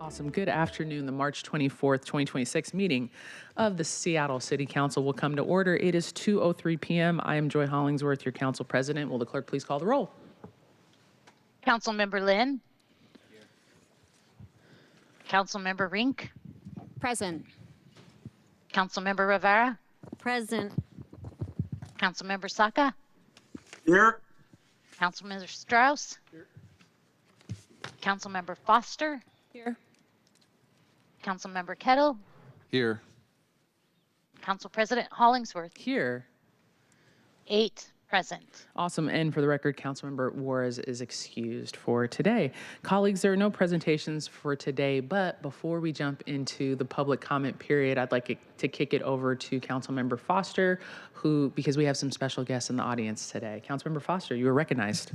Awesome. Good afternoon. The March 24th, 2026 meeting of the Seattle City Council will come to order. It is 2:03 p.m. I am Joy Hollingsworth, your council president. Will the clerk please call the roll? Councilmember Lynn. Here. Councilmember Rink. Present. Councilmember Rivera. Present. Councilmember Saka. Here. Councilmember Strauss. Here. Councilmember Foster. Here. Councilmember Kettle. Here. Council President Hollingsworth. Here. 8 present. Awesome. And for the record, Councilmember Juarez is excused for today. Colleagues, there are no presentations for today, but before we jump into the public comment period, I'd like to kick it over to Councilmember Foster, because we have some special guests in the audience today. Councilmember Foster, you are recognized.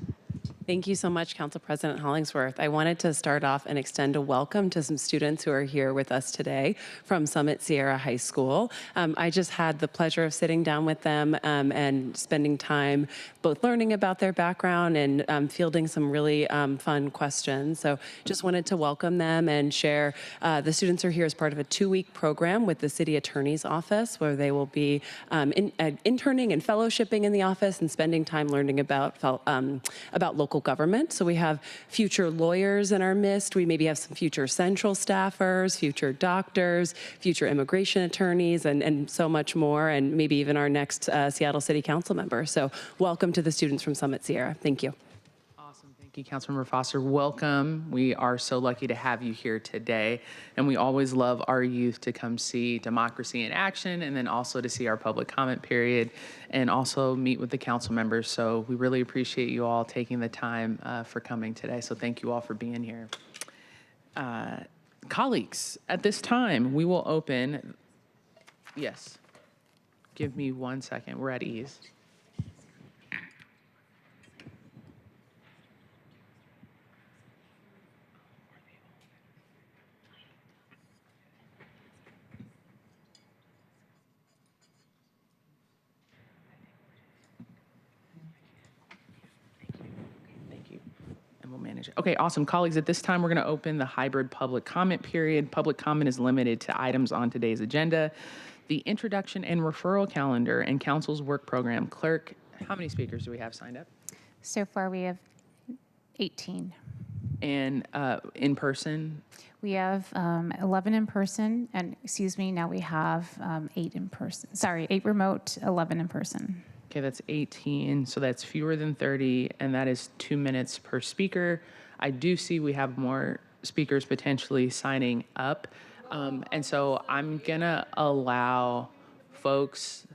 Thank you so much, Council President Hollingsworth. I wanted to start off and extend a welcome to some students who are here with us today from Summit Sierra High School. I just had the pleasure of sitting down with them and spending time both learning about their background and fielding some really fun questions. So just wanted to welcome them and share. The students are here as part of a 2-week program with the City Attorney's Office, where they will be interning and fellowshipping in the office and spending time learning about local government. So we have future lawyers in our midst. We maybe have some future central staffers, future doctors, future immigration attorneys, and so much more, and maybe even our next Seattle City Council member. So welcome to the students from Summit Sierra. Thank you. Awesome. Thank you, Councilmember Foster. Welcome. We are so lucky to have you here today. And we always love our youth to come see democracy in action, and then also to see our public comment period and also meet with the council members. So we really appreciate you all taking the time for coming today. So thank you all for being here. Colleagues, at this time, we will open. Yes. Give me 1 second. We're at ease. We'll manage it. Okay, awesome. Colleagues, at this time, we're going to open the hybrid public comment period. Public comment is limited to items on today's agenda. The introduction and referral calendar and council's work program. Clerk, how many speakers do we have signed up? So far, we have 18. And in person? We have 11 in person, and now we have 8 in person. Sorry, 8 remote, 11 in person. Okay, that's 18, so that's fewer than 30, and that is 2 minutes per speaker. I do see we have more speakers potentially signing up, and so I'm gonna allow folks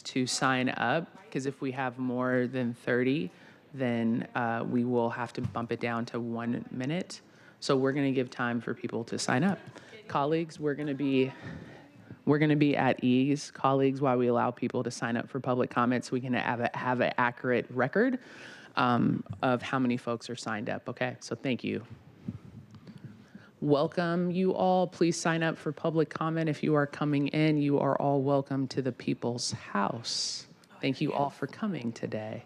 to sign up, because if we have more than 30, then we will have to bump it down to 1 minute. So we're gonna give time for people to sign up. Colleagues, we're gonna be at ease, colleagues, while we allow people to sign up for public comments. We can have an accurate record of how many folks are signed up, okay? So thank you. Welcome, you all. Please sign up for public comment. If you are coming in, you are all welcome to the People's House. Thank you all for coming today.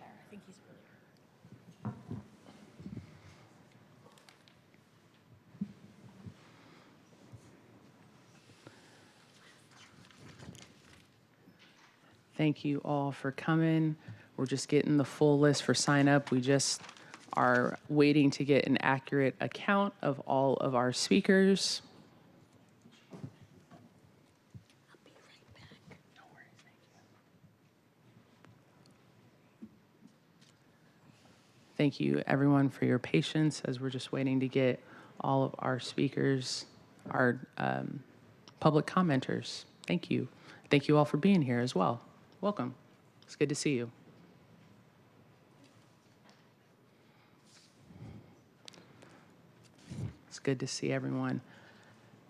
Thank you all for coming. We're just getting the full list for sign up. We just are waiting to get an accurate account of all of our speakers. I'll be right back. No worries, thank you. Thank you everyone for your patience as we're just waiting to get all of our speakers, our public commenters. Thank you. Thank you all for being here as well. Welcome. It's good to see you. It's good to see everyone.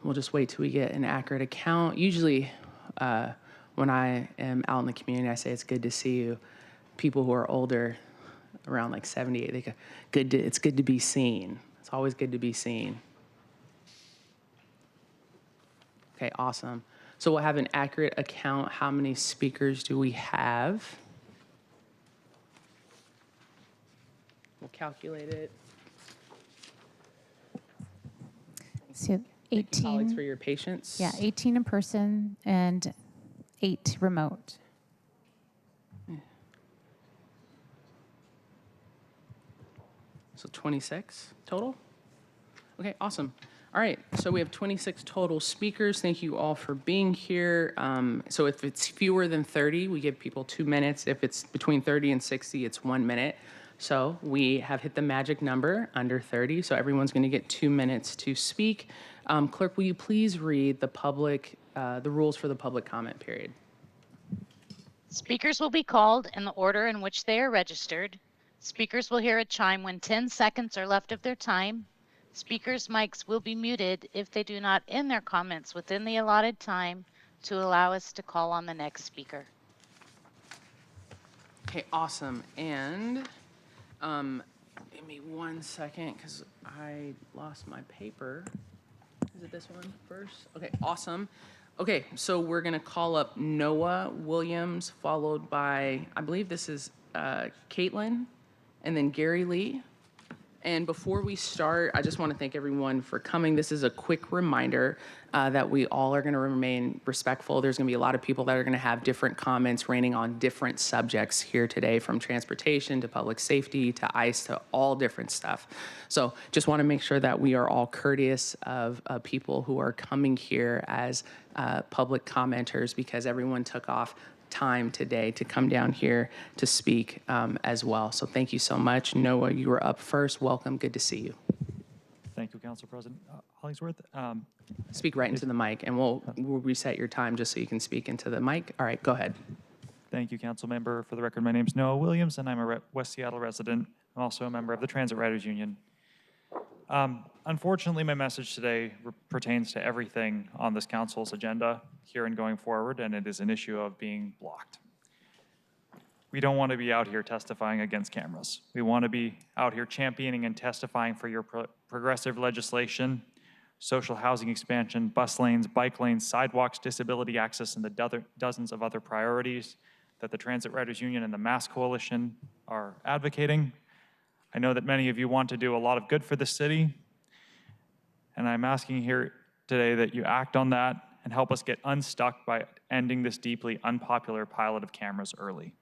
We'll just wait till we get an accurate account. Usually, when I am out in the community, I say it's good to see you. People who are older, around like 78, they go, it's good to be seen. It's always good to be seen. Okay, awesome. So we'll have an accurate account. How many speakers do we have? We'll calculate it. to Thank you, colleagues, 18. for your patience. Yeah, 18 in person and 8 remote. So 26 total? Okay, awesome. All right, so we have 26 total speakers. Thank you all for being here. So if it's fewer than 30, we give people 2 minutes. If it's between 30 and 60, it's 1 minute. So we have hit the magic number under 30, so everyone's going to get 2 minutes to speak. Clerk, will you please read the rules for the public comment period? Speakers will be called in the order in which they are registered. Speakers will hear a chime when 10 seconds are left of their time. Speakers' mics will be muted if they do not end their comments within the allotted time to allow us to call on the next speaker. Okay, awesome. And give me 1 second because I lost my paper. Is it this one first? Okay, awesome. Okay, so we're going to call up Noah Williams, followed by, I believe this is Caitlin, and then Gary Lee. And before we start, I just want to thank everyone for coming. This is a quick reminder that we all are going to remain respectful. There's going to be a lot of people that are going to have different comments raining on different subjects here today, from transportation to public safety to ICE to all different stuff. So just want to make sure that we are all courteous of people who are coming here as public commenters, because everyone took off time today to come down here to speak as well. So thank you so much. Noah, you were up first. Welcome. Good to see you. Thank you, Council President Hollingsworth. Speak right into the mic, and we'll reset your time just so you can speak into the mic. All right, go ahead. Thank you, Council Member. For the record, my name is Noah Williams, and I'm a West Seattle resident. I'm also a member of the Transit Riders Union. Unfortunately, my message today pertains to everything on this council's agenda here and going forward, and it is an issue of being blocked. We don't want to be out here testifying against cameras. We want to be out here championing and testifying for your progressive legislation, social housing expansion, bus lanes, bike lanes, sidewalks, disability access, and the dozens of other priorities that the Transit Riders Union and the Mass Coalition are advocating. I know that many of you want to do a lot of good for the city, and I'm asking here today that you act on that and help us get unstuck by ending this deeply unpopular pilot of cameras early.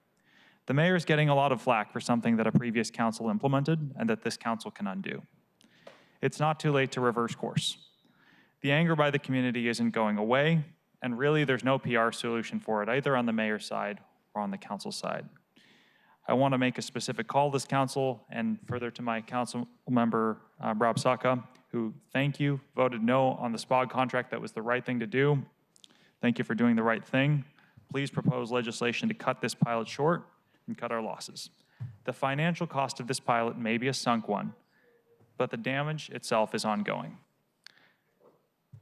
The mayor is getting a lot of flack for something that a previous council implemented and that this council can undo. It's not too late to reverse course. The anger by the community isn't going away, and really there's no PR solution for it, either on the mayor's side or on the council side. I want to make a specific call to this council and further to my council member, Rob Saka, who, thank you, voted no on the SPOG contract. That was the right thing to do. Thank you for doing the right thing. Please propose legislation to cut this pilot short and cut our losses. The financial cost of this pilot may be a sunk one, but the damage itself is ongoing.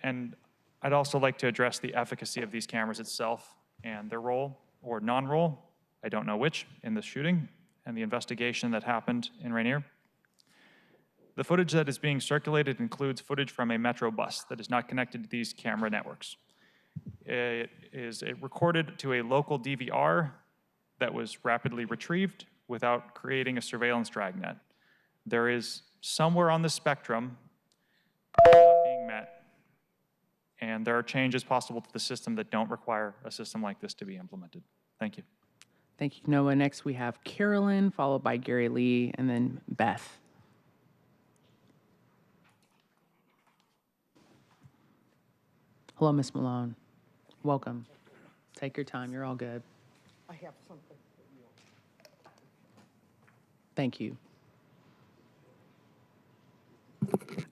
And I'd also like to address the efficacy of these cameras itself and their role or non-role, I don't know which, in this shooting and the investigation that happened in Rainier. The footage that is being circulated includes footage from a Metro bus that is not connected to these camera networks. It is recorded to a local DVR that was rapidly retrieved without creating a surveillance dragnet. There is somewhere on the spectrum not being met, and there are changes possible to the system that don't require a system like this to be implemented. Thank you. Thank you, Noah. Next, we have Carolyn, followed by Gary Lee, and then Beth. Hello, Ms. Malone. Welcome. Take your time. You're all good. I have something for you. Thank you.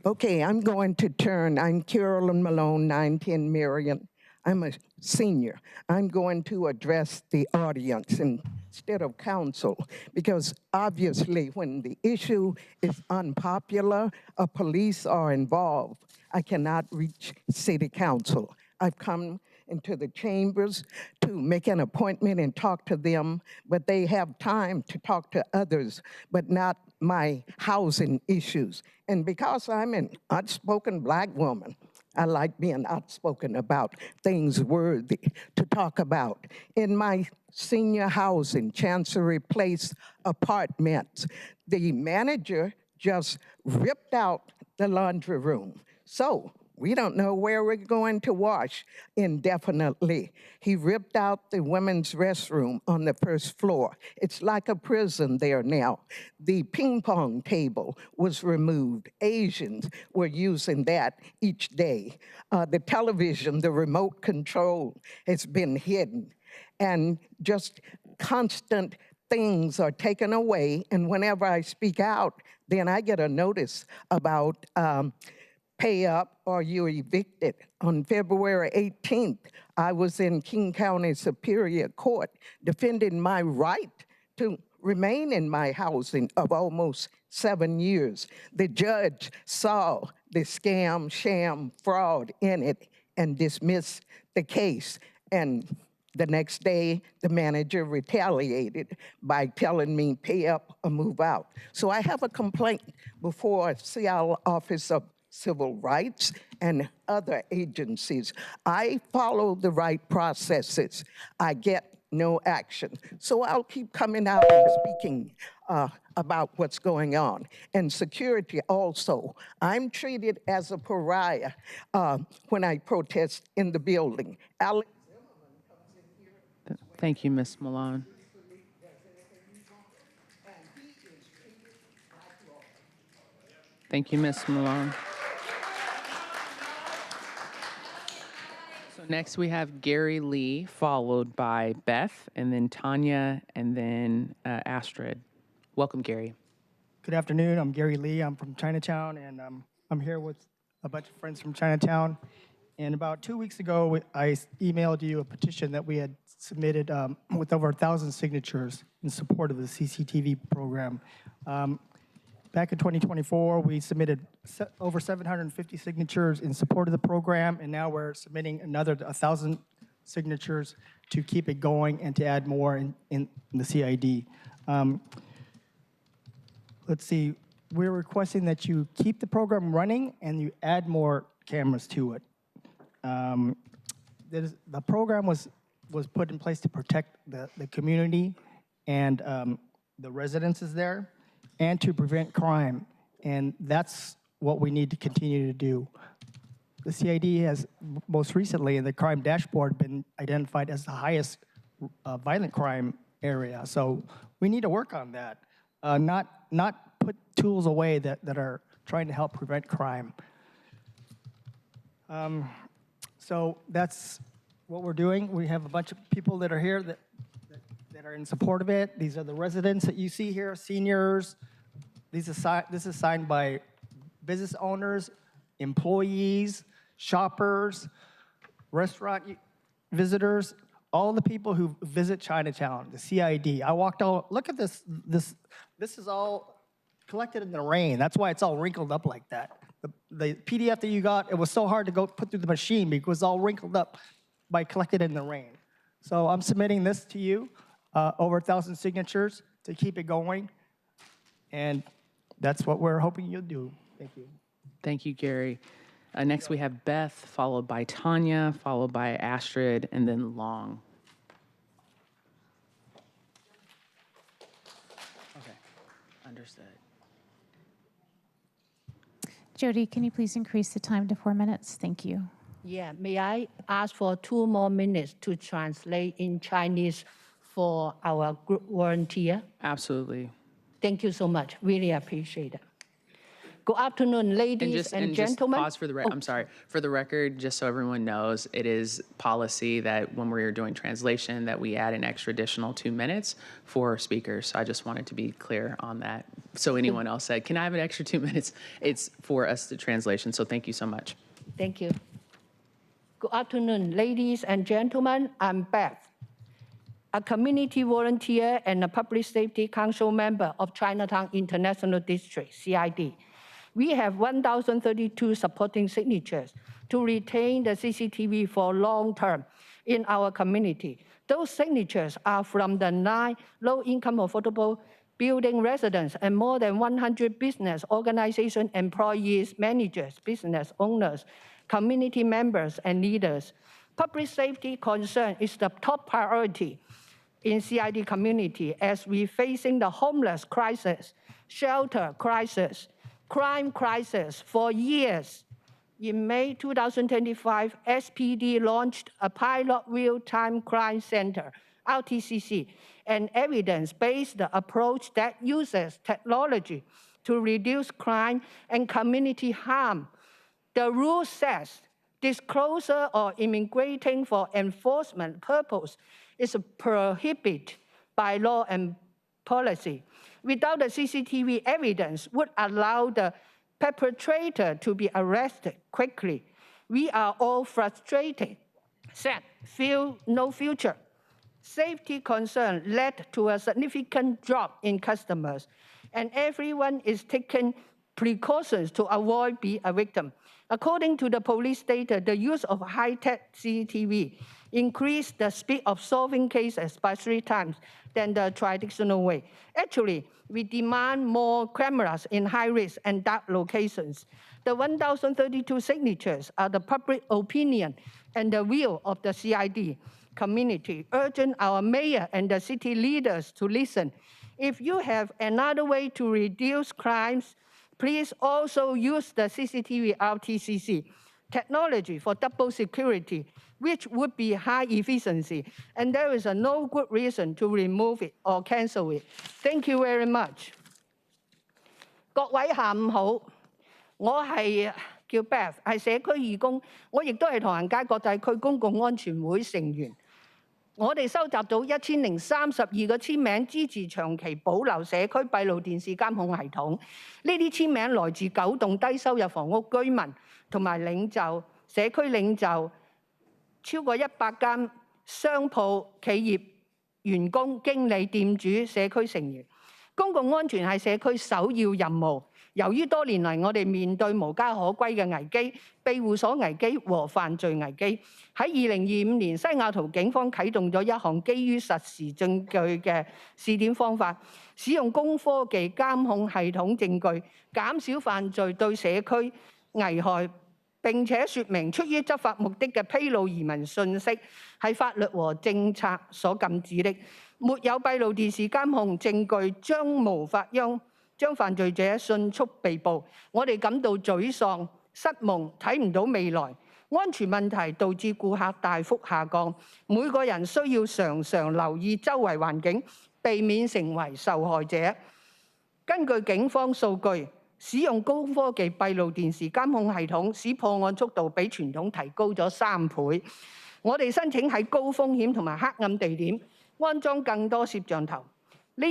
Okay, I'm Carolyn Malone, 910 Marion. I'm a senior. I'm going to address the audience instead of council, because obviously when the issue is unpopular or police are involved, I cannot reach city council. I've come into the chambers to make an appointment and talk to them, but they have time to talk to others, but not my housing issues. And because I'm an outspoken Black woman, I like being outspoken about things worthy to talk about. In my senior housing, Chancery Place apartments, the manager just ripped out the laundry room. So We don't know where we're going to wash indefinitely. He ripped out the women's restroom on the first floor. It's like a prison there now. The ping pong table was removed. Asians were using that each day. The television, the remote control has been hidden. And just constant things are taken away. And whenever I speak out, then I get a notice about pay up or you're evicted. On February 18th, I was in King County Superior Court defending my right to remain in my housing of almost 7 years. The judge saw the scam, sham, fraud in it and dismissed the case. And the next day, the manager retaliated by telling me pay up or move out. So I have a complaint before Seattle Office of Civil Rights and other agencies. I follow the right processes. I get no action. So I'll keep coming out and speaking about what's going on. And security also. I'm treated as a pariah when I protest in the building. Alex. Thank you, Ms. Malone. Thank you, Ms. Malone. So next we have Gary Lee, followed by Beth, and then Tanya, and then Astrid. Welcome, Gary. Good afternoon. I'm Gary Lee. I'm from Chinatown, and I'm here with a bunch of friends from Chinatown. And about 2 weeks ago, I emailed you a petition that we had submitted with over 1,000 signatures in support of the CCTV program. Back in 2024, we submitted over 750 signatures in support of the program, and now we're submitting another 1,000 signatures to keep it going and to add more in the CID. Let's see, we're requesting that you keep the program running and you add more cameras to it. The program was put in place to protect the community and the residences there and to prevent crime. And that's what we need to continue to do. The CID has most recently in the crime dashboard been identified as the highest violent crime area. So we need to work on that, not put tools away that are trying to help prevent crime. So that's what we're doing. We have a bunch of people that are here that are in support of it. These are the residents that you see here, seniors. This is signed by business owners, employees, shoppers, restaurant visitors, all the people who visit Chinatown, the CID. I walked out, look at this. This is all collected in the rain. That's why it's all wrinkled up like that. The PDF that you got, it was so hard to go put through the machine because it was all wrinkled up by collected in the rain. So I'm submitting this to you, over 1,000 signatures to keep it going. And that's what we're hoping you'll do. Thank you. Thank you, Gary. Next we have Beth, followed by Tanya, followed by Astrid, and then Long. Okay, understood. Jody, can you please increase the time to 4 minutes? Thank you. Yeah, may I ask for 2 more minutes to translate in Chinese for our group volunteer? Absolutely. Thank you so much. Really appreciate it. Good afternoon, ladies and gentlemen. Just pause for the record. I'm sorry. For the record, just so everyone knows, it is policy that when we're doing translation that we add an extra additional 2 minutes for speakers. So I just wanted to be clear on that. So anyone else said, can I have an extra 2 minutes? It's for us to translation. So thank you so much. Thank you. Good afternoon, ladies and gentlemen. I'm Beth, a community volunteer and a Public Safety Council member of Chinatown International District, CID. We have 1,032 supporting signatures to retain the CCTV for long term in our community. Those signatures are from the 9 low-income affordable building residents and more than 100 business organization employees, managers, business owners, community members, and leaders. Public safety concern is the top priority in CID community as we're facing the homeless crisis, shelter crisis, crime crisis for years. In May 2025, SPD launched a pilot real-time crime center, RTCC, an evidence-based approach that uses technology to reduce crime and community harm. The rule says disclosure or immigrating for enforcement purpose is prohibited by law and policy. Without the CCTV evidence would allow the perpetrator to be arrested quickly. We are all frustrated, sad, feel no future. Safety concern led to a significant drop in customers, and everyone is taking precautions to avoid being a victim. According to the police data, the use of high-tech CCTV increased the speed of solving cases by 3 times than the traditional way. Actually, we demand more cameras in high-risk and dark locations. The 1,032 signatures are the public opinion and the will of the CID community, urging our mayor and the city leaders to listen. If you have another way to reduce crimes, please also use the CCTV RTCC technology for double security, which would be high efficiency, and there is no good reason to remove it or cancel it. Thank you very much. 各位下午好，我係叫 Beth， 係社區義工，我亦都係唐人街國際區公共安全會成員。我哋收集到1032個簽名，支持長期保留社區閉路電視監控系統。呢啲簽名來自9棟低收入房屋居民同埋領袖、社區領袖，超過100間商鋪、企業、員工、經理、店主、社區成員。公共安全係社區首要任務。由於多年嚟我哋面對無家可歸嘅危機、庇護所危機和犯罪危機，喺2025年西雅圖警方啟動咗一項基於實時證據嘅試點方法，使用高科技監控系統證據，減少犯罪對社區危害。並且説明出於執法目的嘅披露移民信息係法律和政策所禁止的。沒有閉路電視監控證據將無法將犯罪者迅速被捕。我哋感到沮喪、失望，睇唔到未來。安全問題導致顧客大幅下降，每個人需要常常留意周圍環境，避免成為受害者。根據警方數據，使用高科技閉路電視監控系統，使破案速度比傳統提高咗3倍。我哋申請喺高風險同埋黑暗地點安裝更多攝像頭。呢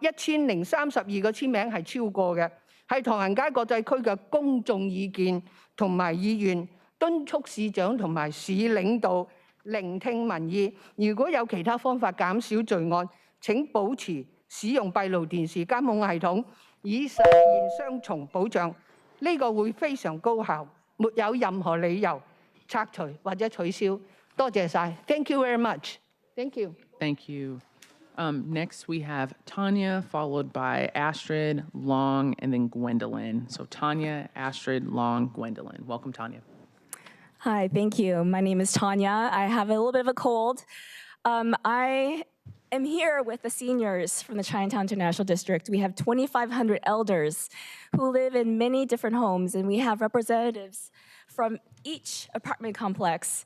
1032個簽名係超過嘅，係唐人街國際區嘅公眾意見同埋意願，敦促市長同埋市領導聆聽民意。如果有其他方法減少罪案，請保持使用閉路電視監控系統，以實現雙重保障。呢個會非常高效，沒有任何理由拆除或者取消。多謝晒。Thank you very much. Thank you. Thank you. Next, we have Tanya, followed by Astrid, Long, and then Gwendolyn. So Tanya, Astrid, Long, Gwendolyn. Welcome, Tanya. Hi, thank you. My name is Tanya. I have a little bit of a cold. I am here with the seniors from the Chinatown International District. We have 2,500 elders who live in many different homes, and we have representatives from each apartment complex.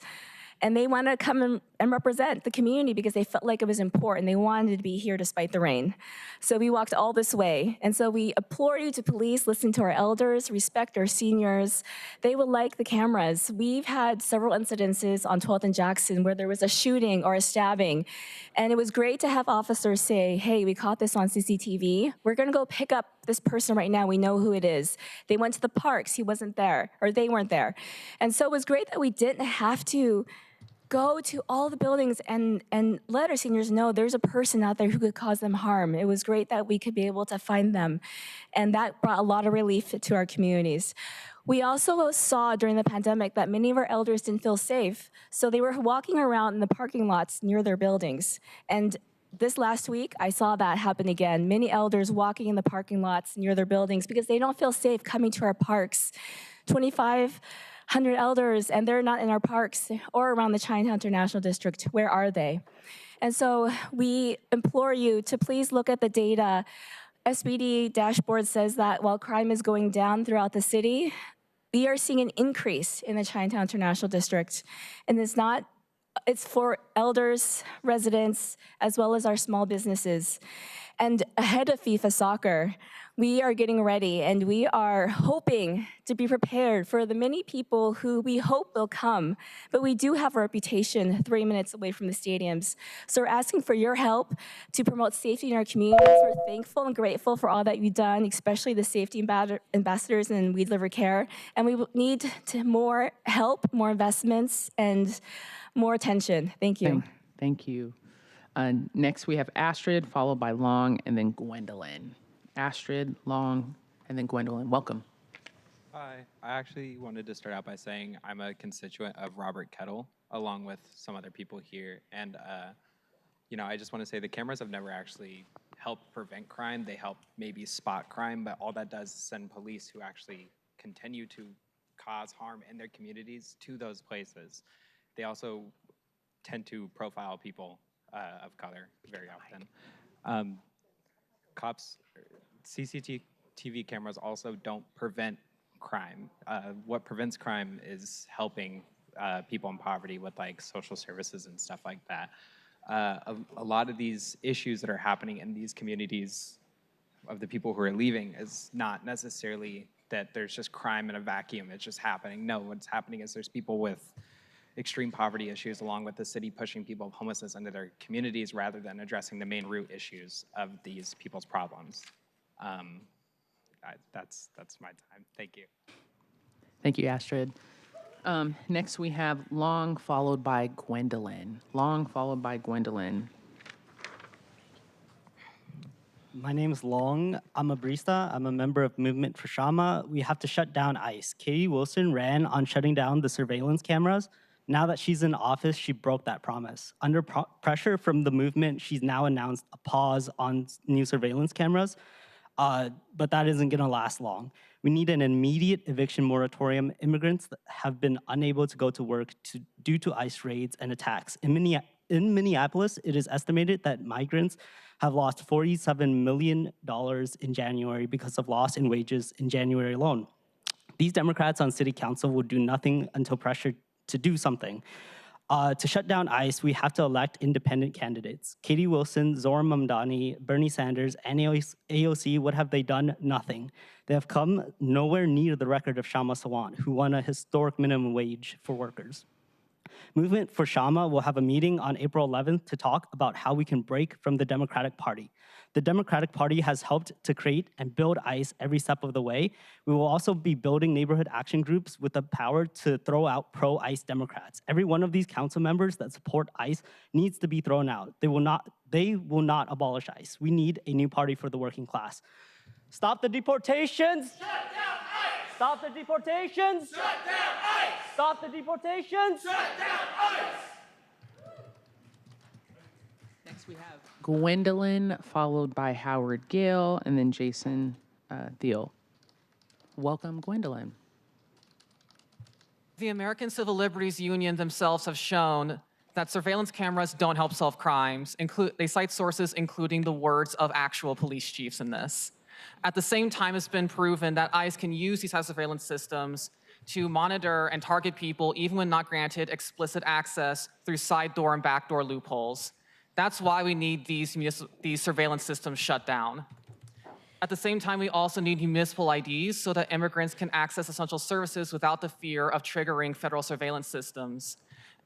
And they want to come and represent the community because they felt like it was important. They wanted to be here despite the rain. So we walked all this way. And so we implore you to please listen to our elders, respect our seniors. They would like the cameras. We've had several incidences on 12th and Jackson where there was a shooting or a stabbing. And it was great to have officers say, hey, we caught this on CCTV. We're going to go pick up this person right now. We know who it is. They went to the parks. He wasn't there, or they weren't there. And so it was great that we didn't have to go to all the buildings and let our seniors know there's a person out there who could cause them harm. It was great that we could be able to find them. And that brought a lot of relief to our communities. We also saw during the pandemic that many of our elders didn't feel safe. So they were walking around in the parking lots near their buildings. And this last week, I saw that happen again. Many elders walking in the parking lots near their buildings because they don't feel safe coming to our parks. 2,500 elders, and they're not in our parks or around the Chinatown International District. Where are they? And so we implore you to please look at the data. SPD dashboard says that while crime is going down throughout the city, we are seeing an increase in the Chinatown International District. And it's for elders, residents, as well as our small businesses. And ahead of FIFA soccer, we are getting ready and we are hoping to be prepared for the many people who we hope will come. But we do have a reputation 3 minutes away from the stadiums. So we're asking for your help to promote safety in our communities. We're thankful and grateful for all that you've done, especially the safety ambassadors and We Deliver Care. And we need more help, more investments, and more attention. Thank you. Thank you. Next, we have Astrid, followed by Long, and then Gwendolyn. Astrid, Long, and then Gwendolyn. Welcome. Hi. I actually wanted to start out by saying I'm a constituent of Robert Kettle, along with some other people here. And, I just want to say the cameras have never actually helped prevent crime. They help maybe spot crime, but all that does is send police who actually continue to cause harm in their communities to those places. They also tend to profile people of color very often. CCTV cameras also don't prevent crime. What prevents crime is helping people in poverty with like social services and stuff like that. A lot of these issues that are happening in these communities of the people who are leaving is not necessarily that there's just crime in a vacuum, it's just happening. No, what's happening is there's people with extreme poverty issues along with the city pushing people of homelessness into their communities rather than addressing the main root issues of these people's problems. That's my time. Thank you. Thank you, Astrid. Next, we have Long, followed by Gwendolyn. Long, followed by Gwendolyn. My name is Long. I'm a barista. I'm a member of Movement for Shama. We have to shut down ICE. Katie Wilson ran on shutting down the surveillance cameras. Now that she's in office, she broke that promise. Under pressure from the movement, she's now announced a pause on new surveillance cameras, but that isn't gonna last long. We need an immediate eviction moratorium. Immigrants that have been unable to go to work due to ICE raids and attacks. In Minneapolis, it is estimated that migrants have lost $47 million in January because of loss in wages in January alone. These Democrats on city council will do nothing until pressured to do something. To shut down ICE, we have to elect independent candidates. Katie Wilson, Zohran Mamdani, Bernie Sanders, and AOC, what have they done? Nothing. They have come nowhere near the record of Shama Sawant, who won a historic minimum wage for workers. Movement for Shama will have a meeting on April 11th to talk about how we can break from the Democratic Party. The Democratic Party has helped to create and build ICE every step of the way. We will also be building neighborhood action groups with the power to throw out pro-ICE Democrats. Every one of these council members that support ICE needs to be thrown out. They will not abolish ICE. We need a new party for the working class. Stop the deportations! Shut down ICE! Stop the deportations! Shut down ICE! Stop the deportations! Shut down ICE! Next, we have Gwendolyn, followed by Howard Gale, and then Jason Thiel. Welcome, Gwendolyn. The American Civil Liberties Union themselves have shown that surveillance cameras don't help solve crimes. They cite sources including the words of actual police chiefs in this. At the same time, it's been proven that ICE can use these types of surveillance systems to monitor and target people even when not granted explicit access through side door and backdoor loopholes. That's why we need these surveillance systems shut down. At the same time, we also need municipal IDs so that immigrants can access essential services without the fear of triggering federal surveillance systems.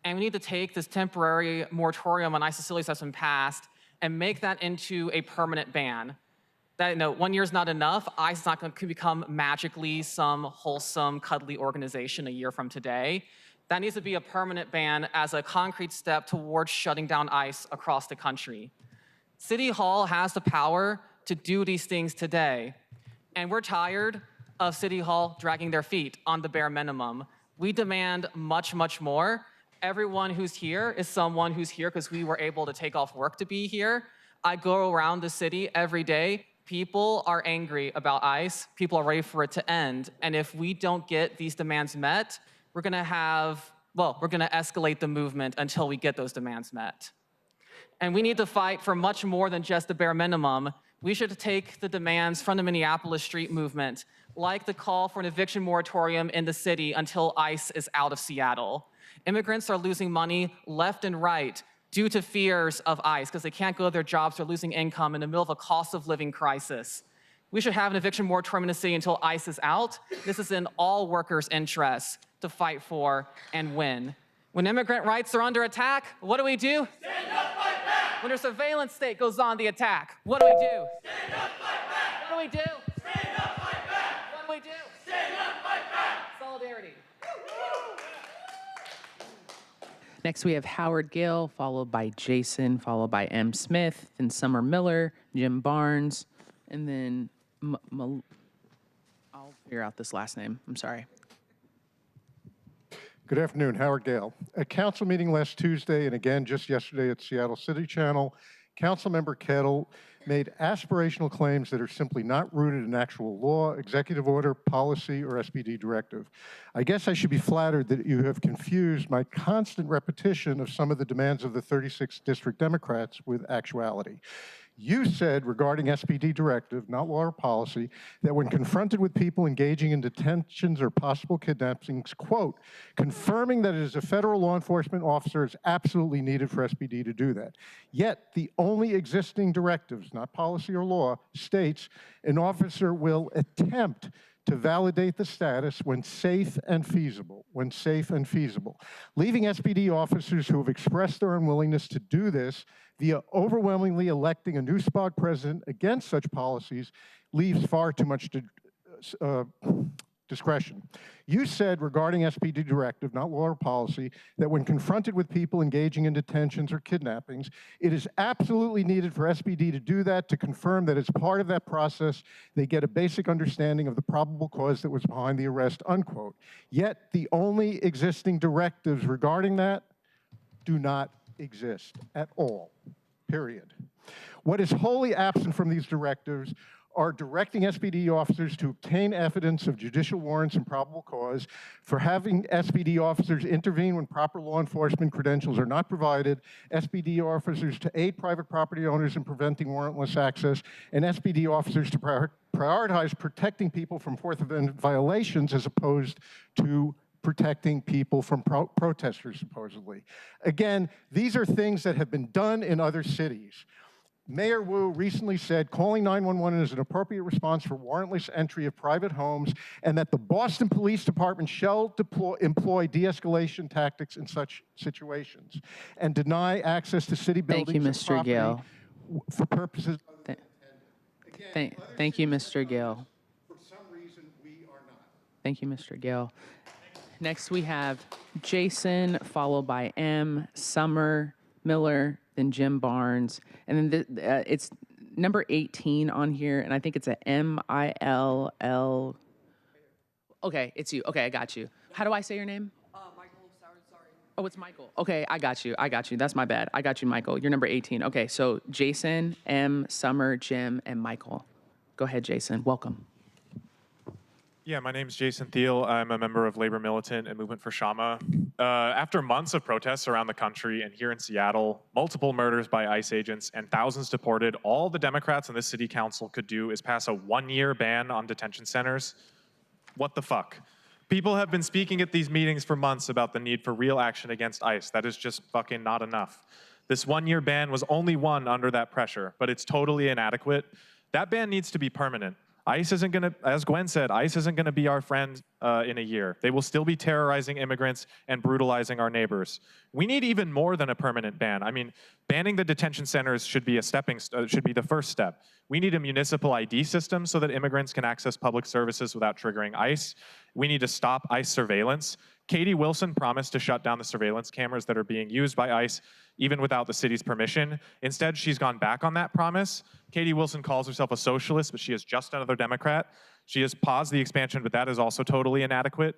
And we need to take this temporary moratorium on ICE facilities that's been passed and make that into a permanent ban. That, 1 year is not enough. ICE is not going to become magically some wholesome, cuddly organization a year from today. That needs to be a permanent ban as a concrete step towards shutting down ICE across the country. City Hall has the power to do these things today. And we're tired of City Hall dragging their feet on the bare minimum. We demand much, much more. Everyone who's here is someone who's here because we were able to take off work to be here. I go around the city every day. People are angry about ICE. People are ready for it to end. And if we don't get these demands met, we're gonna escalate the movement until we get those demands met. And we need to fight for much more than just the bare minimum. We should take the demands from the Minneapolis street movement, like the call for an eviction moratorium in the city until ICE is out of Seattle. Immigrants are losing money left and right due to fears of ICE because they can't go to their jobs, they're losing income in the middle of a cost of living crisis. We should have an eviction moratorium in the city until ICE is out. This is in all workers' interests to fight for and win. When immigrant rights are under attack, what do we do? Stand up, fight back! When a surveillance state goes on the attack, what do we do? Stand up, fight back! What do we do? Stand up, fight back! What do we do? Stand up, fight back! Solidarity. Next, we have Howard Gale, followed by Jason, followed by M. Smith, then Summer Miller, Jim Barnes, and then I'll figure out this last name. I'm sorry. Good afternoon, Howard Gale. At council meeting last Tuesday and again just yesterday at Seattle City Channel, Councilmember Kettle made aspirational claims that are simply not rooted in actual law, executive order, policy, or SPD directive. I guess I should be flattered that you have confused my constant repetition of some of the demands of the 36th District Democrats with actuality. You said regarding SPD directive, not law or policy, that when confronted with people engaging in detentions or possible kidnappings, quote, confirming that it is a federal law enforcement officer is absolutely needed for SPD to do that. Yet the only existing directives, not policy or law, states an officer will attempt to validate the status when safe and feasible, leaving SPD officers who have expressed their unwillingness to do this via overwhelmingly electing a new SPOG president against such policies leaves far too much discretion. You said regarding SPD directive, not law or policy, that when confronted with people engaging in detentions or kidnappings, it is absolutely needed for SPD to do that, to confirm that as part of that process, they get a basic understanding of the probable cause that was behind the arrest, unquote. Yet the only existing directives regarding that do not exist at all, period. What is wholly absent from these directives are directing SPD officers to obtain evidence of judicial warrants and probable cause, for having SPD officers intervene when proper law enforcement credentials are not provided, SPD officers to aid private property owners in preventing warrantless access, and SPD officers to prioritize protecting people from Fourth Amendment violations as opposed to protecting people from protesters, supposedly. Again, these are things that have been done in other cities. Mayor Wu recently said calling 911 is an appropriate response for warrantless entry of private homes, and that the Boston Police Department shall employ de-escalation tactics in such situations and deny access to city buildings Thank you, Mr. and property Gale. for purposes. Thank you, Mr. Gale. For some reason, we are not. Thank you, Mr. Gale. Next, we have Jason, followed by M, Summer, Miller, then Jim Barnes. And then it's number 18 on here, and I think it's a M-I-L-L. Okay, it's you. Okay, I got you. How do I say your name? Michael, sorry. Oh, it's Michael. Okay, I got you. That's my bad. I got you, Michael. You're number 18. Okay, so Jason, M, Summer, Jim, and Michael. Go ahead, Jason. Welcome. Yeah, my name is Jason Thiel. I'm a member of Labor Militant and Movement for Shama. After months of protests around the country and here in Seattle, multiple murders by ICE agents, and thousands deported, all the Democrats in this city council could do is pass a one-year ban on detention centers. What the fuck? People have been speaking at these meetings for months about the need for real action against ICE. That is just fucking not enough. This one-year ban was only won under that pressure, but it's totally inadequate. That ban needs to be permanent. ICE isn't going to, as Gwen said, ICE isn't going to be our friend in a year. They will still be terrorizing immigrants and brutalizing our neighbors. We need even more than a permanent ban. I mean, banning the detention centers should be the first step. We need a municipal ID system so that immigrants can access public services without triggering ICE. We need to stop ICE surveillance. Katie Wilson promised to shut down the surveillance cameras that are being used by ICE, even without the city's permission. Instead, she's gone back on that promise. Katie Wilson calls herself a socialist, but she is just another Democrat. She has paused the expansion, but that is also totally inadequate.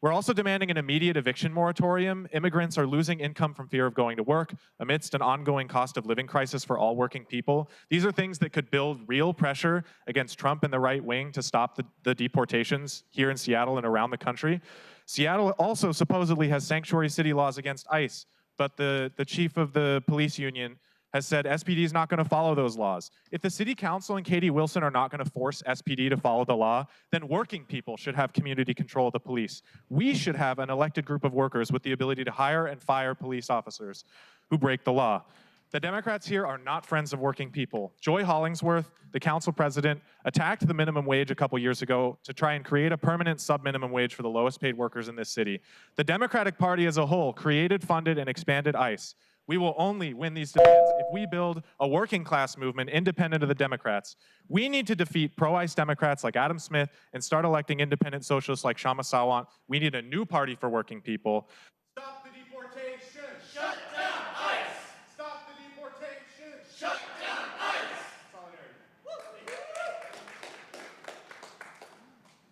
We're also demanding an immediate eviction moratorium. Immigrants are losing income from fear of going to work amidst an ongoing cost of living crisis for all working people. These are things that could build real pressure against Trump and the right wing to stop the deportations here in Seattle and around the country. Seattle also supposedly has sanctuary city laws against ICE, but the chief of the police union has said SPD is not going to follow those laws. If the city council and Katie Wilson are not going to force SPD to follow the law, then working people should have community control of the police. We should have an elected group of workers with the ability to hire and fire police officers who break the law. The Democrats here are not friends of working people. Joy Hollingsworth, the council president, attacked the minimum wage a couple years ago to try and create a permanent sub-minimum wage for the lowest paid workers in this city. The Democratic Party as a whole created, funded, and expanded ICE. We will only win these demands if we build a working class movement independent of the Democrats. We need to defeat pro-ICE Democrats like Adam Smith and start electing independent socialists like Shama Sawant. We need a new party for working people. Stop the deportation! Shut down ICE! Stop the deportation! Shut down ICE! Solidarity.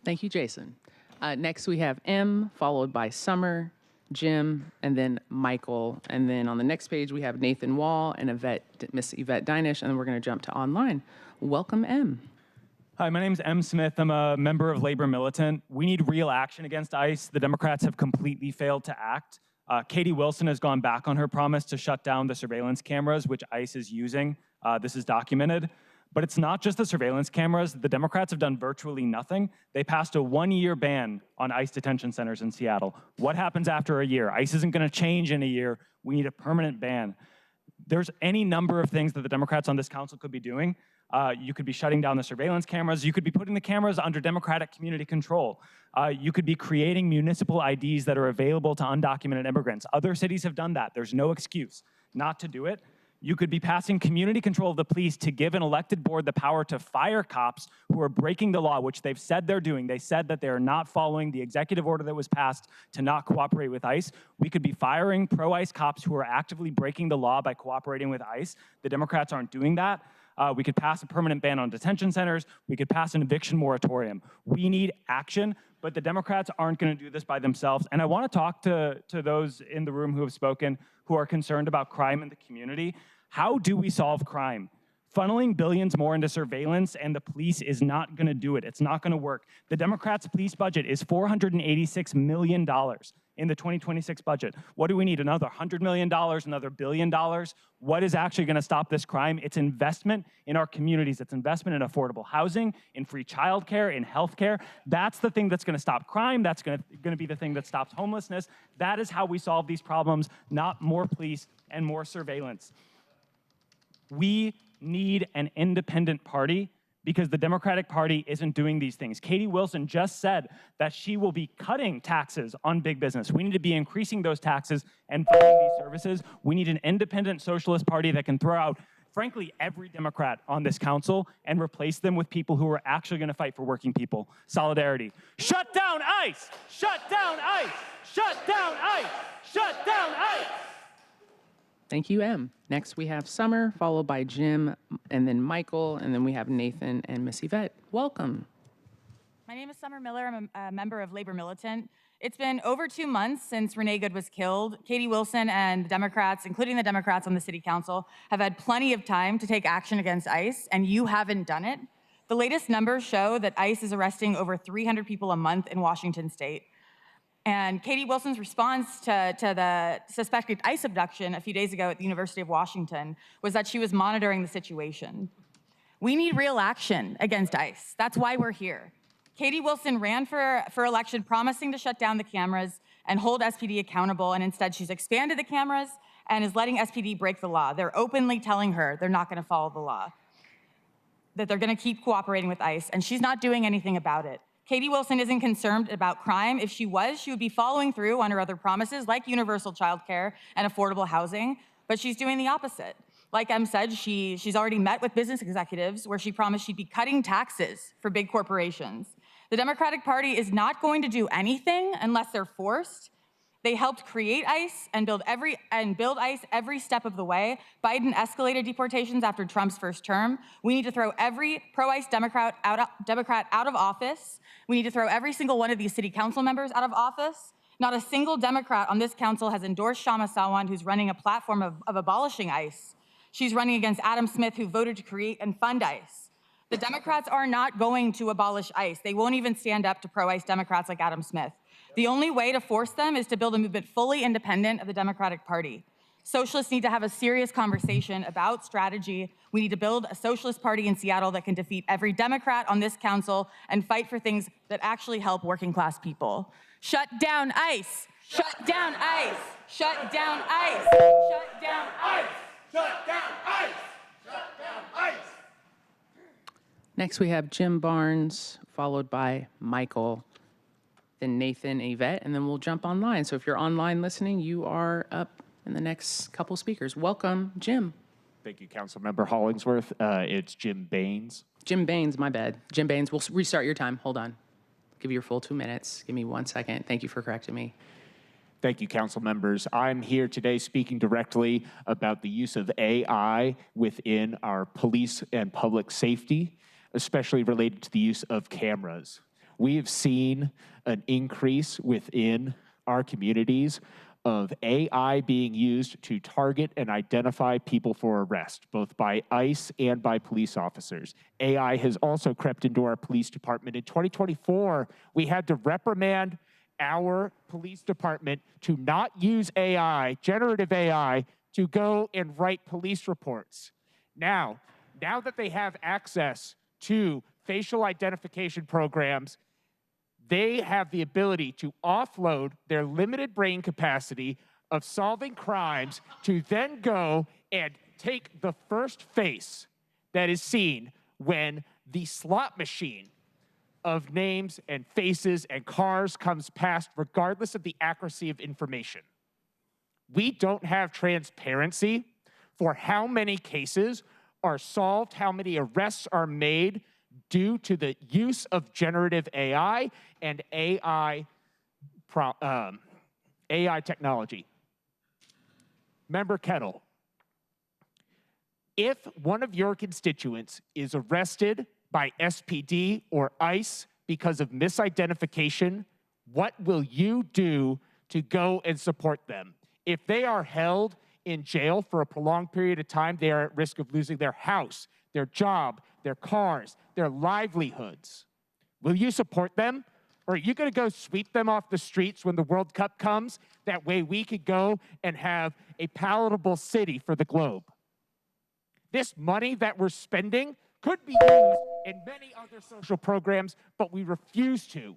Thank you, Jason. Next, we have M, followed by Summer, Jim, and then Michael. And then on the next page, we have Nathan Wall and Miss Yvette Dinish, and then we're going to jump to online. Welcome, M. Hi, my name's M. Smith. I'm a member of Labor Militant. We need real action against ICE. The Democrats have completely failed to act. Katie Wilson has gone back on her promise to shut down the surveillance cameras, which ICE is using. This is documented. But it's not just the surveillance cameras. The Democrats have done virtually nothing. They passed a one-year ban on ICE detention centers in Seattle. What happens after a year? ICE isn't going to change in a year. We need a permanent ban. There's any number of things that the Democrats on this council could be doing. You could be shutting down the surveillance cameras. You could be putting the cameras under Democratic community control. You could be creating municipal IDs that are available to undocumented immigrants. Other cities have done that. There's no excuse not to do it. You could be passing community control of the police to give an elected board the power to fire cops who are breaking the law, which they've said they're doing. They said that they are not following the executive order that was passed to not cooperate with ICE. We could be firing pro-ICE cops who are actively breaking the law by cooperating with ICE. The Democrats aren't doing that. We could pass a permanent ban on detention centers. We could pass an eviction moratorium. We need action, but the Democrats aren't going to do this by themselves. And I want to talk to those in the room who have spoken, who are concerned about crime in the community. How do we solve crime? Funneling billions more into surveillance and the police is not going to do it. It's not going to work. The Democrats' police budget is $486 million in the 2026 budget. What do we need? Another $100 million, another $1 billion? What is actually going to stop this crime? It's investment in our communities. It's investment in affordable housing, in free childcare, in healthcare. That's the thing that's going to stop crime. That's going to be the thing that stops homelessness. That is how we solve these problems, not more police and more surveillance. We need an independent party because the Democratic Party isn't doing these things. Katie Wilson just said that she will be cutting taxes on big business. We need to be increasing those taxes and funding these services. We need an independent socialist party that can throw out, frankly, every Democrat on this council and replace them with people who are actually going to fight for working people. Solidarity. Shut down ICE! Shut down ICE! Shut down ICE! Shut down ICE! Thank you, M. Next, we have Summer, followed by Jim, and then Michael, and then we have Nathan and Miss Yvette. Welcome. My name is Summer Miller. I'm a member of Labor Militant. It's been over 2 months since Renee Good was killed. Katie Wilson and the Democrats, including the Democrats on the city council, have had plenty of time to take action against ICE, and you haven't done it. The latest numbers show that ICE is arresting over 300 people a month in Washington state. And Katie Wilson's response to the suspected ICE abduction a few days ago at the University of Washington was that she was monitoring the situation. We need real action against ICE. That's why we're here. Katie Wilson ran for election promising to shut down the cameras and hold SPD accountable, and instead she's expanded the cameras and is letting SPD break the law. They're openly telling her they're not going to follow the law, that they're going to keep cooperating with ICE, and she's not doing anything about it. Katie Wilson isn't concerned about crime. If she was, she would be following through on her other promises like universal childcare and affordable housing, but she's doing the opposite. Like Em said, she's already met with business executives where she promised she'd be cutting taxes for big corporations. The Democratic Party is not going to do anything unless they're forced. They helped create ICE and build ICE every step of the way. Biden escalated deportations after Trump's first term. We need to throw every pro-ICE Democrat out of office. We need to throw every single one of these city council members out of office. Not a single Democrat on this council has endorsed Shama Sawant, who's running a platform of abolishing ICE. She's running against Adam Smith, who voted to create and fund ICE. The Democrats are not going to abolish ICE. They won't even stand up to pro-ICE Democrats like Adam Smith. The only way to force them is to build a movement fully independent of the Democratic Party. Socialists need to have a serious conversation about strategy. We need to build a socialist party in Seattle that can defeat every Democrat on this council and fight for things that actually help working class people. Shut down ICE! Shut down ICE! Shut down ICE! Shut down ICE! Shut down ICE! Shut down ICE! Next, we have Jim Barnes, followed by Michael, then Nathan, Yvette, and then we'll jump online. So if you're online listening, you are up in the next couple speakers. Welcome, Jim. Thank you, Councilmember Hollingsworth. It's Jim Baines. Jim Baines, my bad. Jim Baines, we'll restart your time. Hold on. Give you your full 2 minutes. Give me 1 second. Thank you for correcting me. Thank you, council members. I'm here today speaking directly about the use of AI within our police and public safety, especially related to the use of cameras. We have seen an increase within our communities of AI being used to target and identify people for arrest, both by ICE and by police officers. AI has also crept into our police department. In 2024, we had to reprimand our police department to not use AI, generative AI, to go and write police reports. Now that they have access to facial identification programs, they have the ability to offload their limited brain capacity of solving crimes to then go and take the first face that is seen when the slot machine of names and faces and cars comes past, regardless of the accuracy of information. We don't have transparency for how many cases are solved, how many arrests are made due to the use of generative AI and AI technology. Member Kettle, if one of your constituents is arrested by SPD or ICE because of misidentification, what will you do to go and support them? If they are held in jail for a prolonged period of time, they are at risk of losing their house, their job, their cars, their livelihoods. Will you support them? Or are you going to go sweep them off the streets when the World Cup comes? That way we could go and have a palatable city for the globe. This money that we're spending could be used in many other social programs, but we refuse to.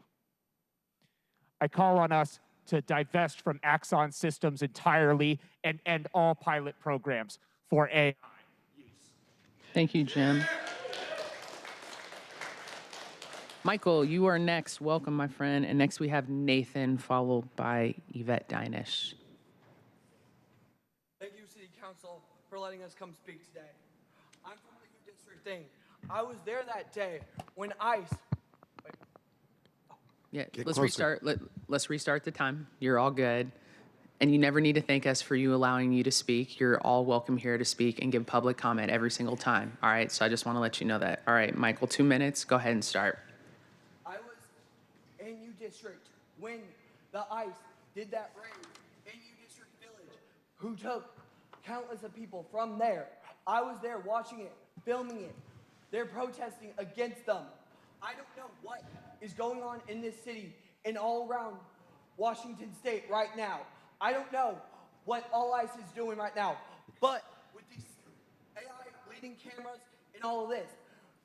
I call on us to divest from Axon Systems entirely and end all pilot programs for AI use. Thank you, Jim. Michael, you are next. Welcome, my friend. And next we have Nathan, followed by Yvette Dinish. Thank you, City Council, for letting us come speak today. I'm from the U District thing. I was there that day when ICE. Yeah, let's restart the time. You're all good. And you never need to thank us for you allowing you to speak. You're all welcome here to speak and give public comment every single time. All right, so I just want to let you know that. All right, Michael, 2 minutes. Go ahead and start. I was in U District when the ICE did that raid in U District Village, who took countless of people from there. I was there watching it, filming it. They're protesting against them. I don't know what is going on in this city and all around Washington State right now. I don't know what all ICE is doing right now, but with these AI leading cameras and all of this,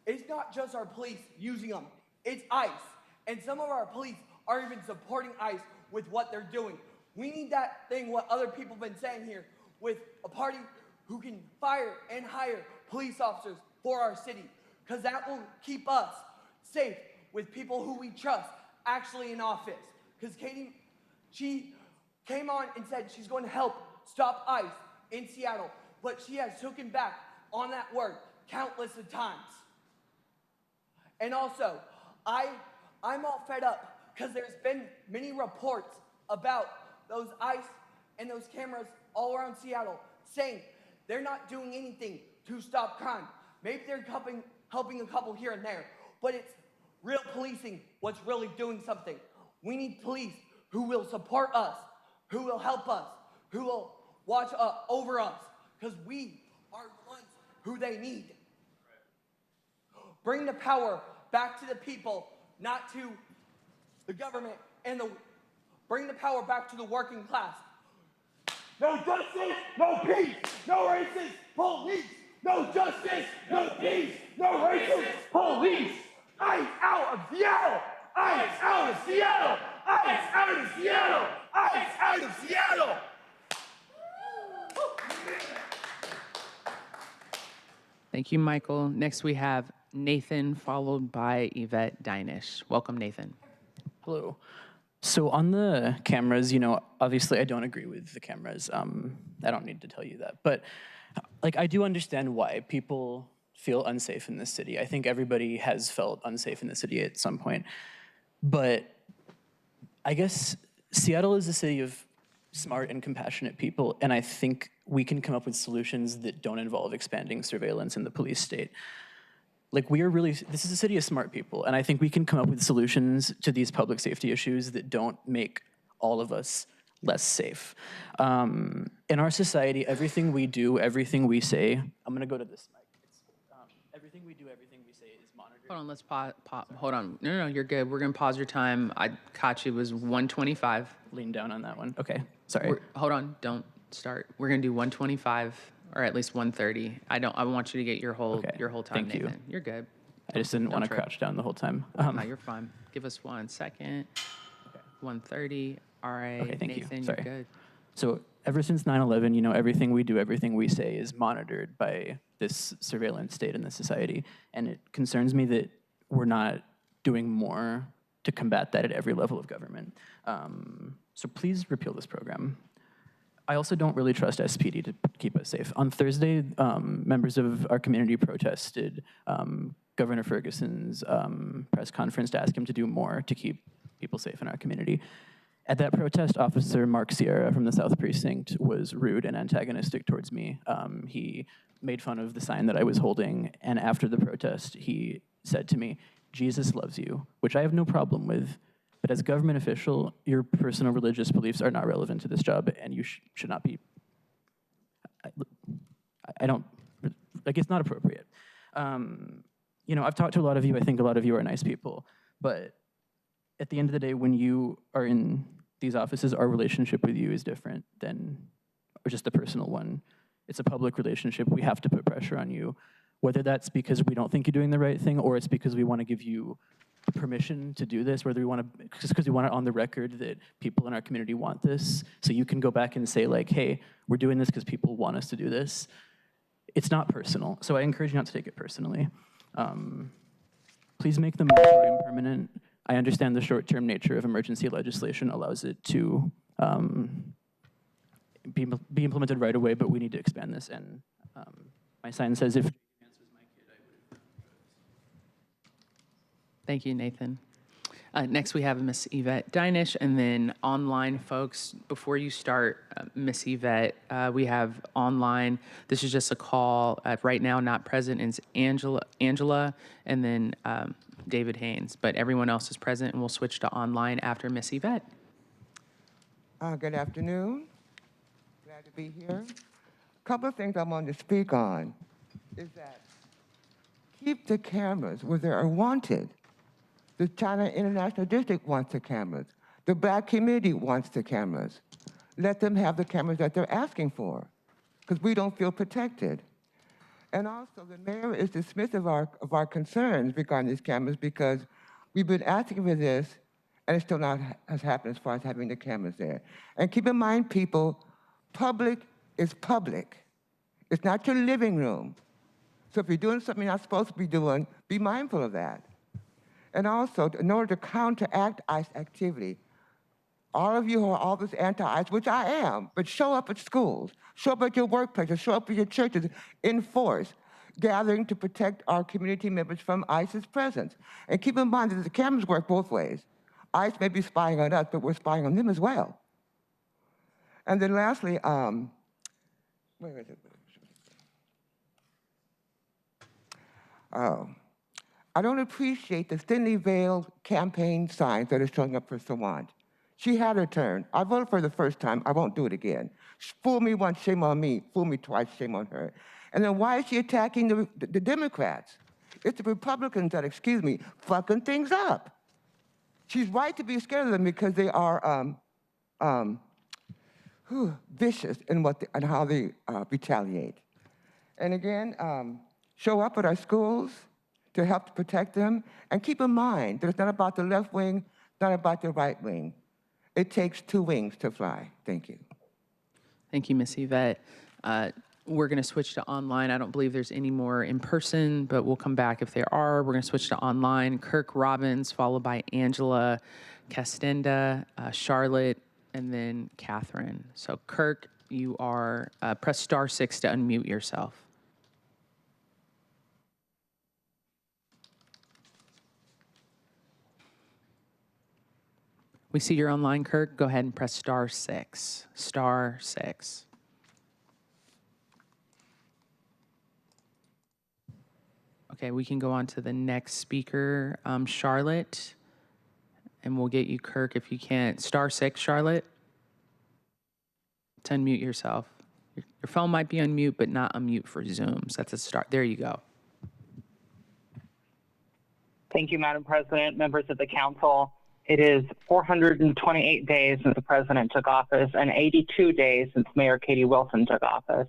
it's not just our police using them, it's ICE. And some of our police are even supporting ICE with what they're doing. We need that thing, what other people have been saying here, with a party who can fire and hire police officers for our city, because that will keep us safe with people who we trust actually in office. Because Katie, she came on and said she's going to help stop ICE in Seattle, but she has taken back on that word countless of times. And also, I'm all fed up because there's been many reports about those ICE and those cameras all around Seattle saying they're not doing anything to stop crime. Maybe they're helping a couple here and there, but it's real policing what's really doing something. We need police who will support us, who will help us, who will watch over us, because we are the ones who they need. Bring the power back to the people, not to the government, and bring the power back to the working class. No justice, no peace. No racist police. No justice, no peace. No racist police. ICE out of Seattle. ICE out of Seattle. ICE out of Seattle. ICE out of Seattle. Thank you, Michael. Next, we have Nathan, followed by Yvette Dinish. Welcome, Nathan. Hello. So on the cameras, obviously I don't agree with the cameras. I don't need to tell you that. But I do understand why people feel unsafe in this city. I think everybody has felt unsafe in the city at some point. But I guess Seattle is a city of smart and compassionate people, and I think we can come up with solutions that don't involve expanding surveillance in the police state. This is a city of smart people, and I think we can come up with solutions to these public safety issues that don't make all of us less safe. In our society, everything we do, everything we say, I'm gonna go to this mic. Everything we do, everything we say is monitored. Hold on, let's pause. Hold on. No, you're good. We're going to pause your time. I caught you. It was 125. Lean down on that one. Okay, sorry. Hold on. Don't start. We're going to do 125 or at least 130. I want you to get your whole time, thank you. Nathan. You're good. I just didn't want to trip. crouch down the whole time. No, you're fine. Give us 1 second. 130. All right. Okay, thank Nathan, you. Sorry. You're good. So ever since 9/11, everything we do, everything we say is monitored by this surveillance state in the society. And it concerns me that we're not doing more to combat that at every level of government. So please repeal this program. I also don't really trust SPD to keep us safe. On Thursday, members of our community protested Governor Ferguson's press conference to ask him to do more to keep people safe in our community. At that protest, Officer Mark Sierra from the South Precinct was rude and antagonistic towards me. He made fun of the sign that I was holding, and after the protest, he said to me, "Jesus loves you," which I have no problem with, but as a government official, your personal religious beliefs are not relevant to this job, and you should not be, it's not appropriate. I've talked to a lot of you, I think a lot of you are nice people, but at the end of the day, when you are in these offices, our relationship with you is different than just a personal one. It's a public relationship. We have to put pressure on you, whether that's because we don't think you're doing the right thing or it's because we want to give you permission to do this, whether we want to, just because we want it on the record that people in our community want this, so you can go back and say hey, we're doing this because people want us to do this. It's not personal, so I encourage you not to take it personally. Please make the moratorium permanent. I understand the short-term nature of emergency legislation allows it to be implemented right away, but we need to expand this. And my sign says if... Thank you, Nathan. Next, we have Miss Yvette Dinish, and then online, folks, before you start, Miss Yvette, we have online. This is just a call. Right now, not present is Angela, and then David Haynes, but everyone else is present, and we'll switch to online after Miss Yvette. Good afternoon. Glad to be here. A couple of things I wanted to speak on is that keep the cameras where they are wanted. The China International District wants the cameras. The Black community wants the cameras. Let them have the cameras that they're asking for, because we don't feel protected. And also, the mayor is dismissive of our concerns regarding these cameras because we've been asking for this, and it still not has happened as far as having the cameras there. And keep in mind, people, public is public. It's not your living room. So if you're doing something you're not supposed to be doing, be mindful of that. And also, in order to counteract ICE activity, all of you who are always anti-ICE, which I am, but show up at schools, show up at your workplaces, show up at your churches in force, gathering to protect our community members from ICE's presence. And keep in mind that the cameras work both ways. ICE may be spying on us, but we're spying on them as well. And then lastly, where is it? Oh. I don't appreciate the thinly veiled campaign signs that are showing up for Sawant. She had her turn. I voted for her the first time. I won't do it again. Fool me once, shame on me. Fool me twice, shame on her. And then why is she attacking the Democrats? It's the Republicans that, excuse me, fucking things up. She's right to be scared of them because they are vicious in and how they retaliate. And again, show up at our schools to help to protect them, and keep in mind that it's not about the left wing, not about the right wing. It takes two wings to fly. Thank you. Thank you, Miss Yvette. We're going to switch to online. I don't believe there's any more in person, but we'll come back if there are. We're going to switch to online. Kirk Robbins, followed by Angela Castenda, Charlotte, and then Catherine. So Kirk, you are, press *6 to unmute yourself. We see you're online, Kirk. Go ahead and press *6. *6. Okay, we can go on to the next speaker, Charlotte, and we'll get you, Kirk, if you can't. *6, Charlotte, to unmute yourself. Your phone might be on mute, but not unmute for Zoom. So that's a start. There you go. Thank you, Madam President, members of the council. It is 428 days since the president took office and 82 days since Mayor Katie Wilson took office.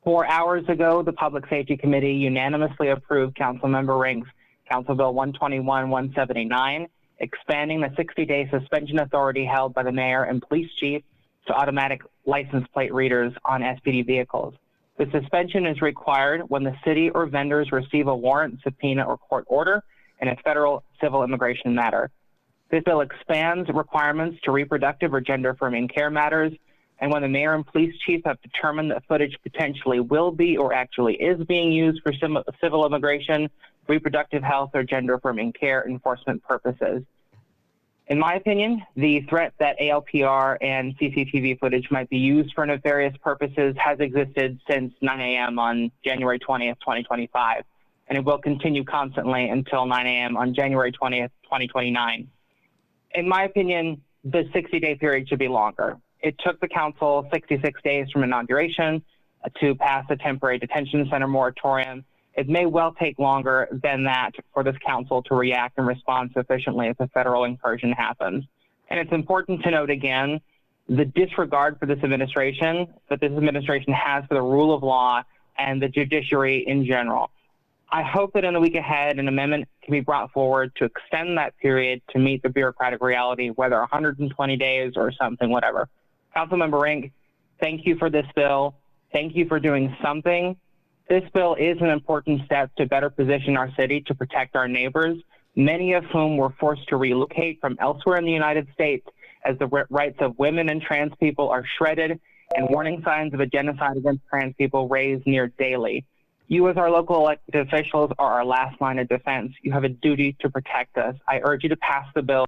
4 hours ago, the Public Safety Committee unanimously approved Councilmember Rink's Council Bill 121-179, expanding the 60-day suspension authority held by the mayor and police chief to automatic license plate readers on SPD vehicles. The suspension is required when the city or vendors receive a warrant, subpoena, or court order in a federal civil immigration matter. This bill expands requirements to reproductive or gender-affirming care matters, and when the mayor and police chief have determined that footage potentially will be or actually is being used for civil immigration, reproductive health, or gender-affirming care enforcement purposes. In my opinion, the threat that ALPR and CCTV footage might be used for nefarious purposes has existed since 9 a.m. on January 20th, 2025, and it will continue constantly until 9 a.m. on January 20th, 2029. In my opinion, the 60-day period should be longer. It took the council 66 days from inauguration to pass a temporary detention center moratorium. It may well take longer than that for this council to react and respond sufficiently if a federal incursion happens. And it's important to note again, the disregard for this administration that this administration has for the rule of law and the judiciary in general. I hope that in the week ahead, an amendment can be brought forward to extend that period to meet the bureaucratic reality, whether 120 days or something, whatever. Councilmember Rink, thank you for this bill. Thank you for doing something. This bill is an important step to better position our city to protect our neighbors, many of whom were forced to relocate from elsewhere in the United States as the rights of women and trans people are shredded and warning signs of a genocide against trans people raised near daily. You as our local elected officials are our last line of defense. You have a duty to protect us. I urge you to pass the bill.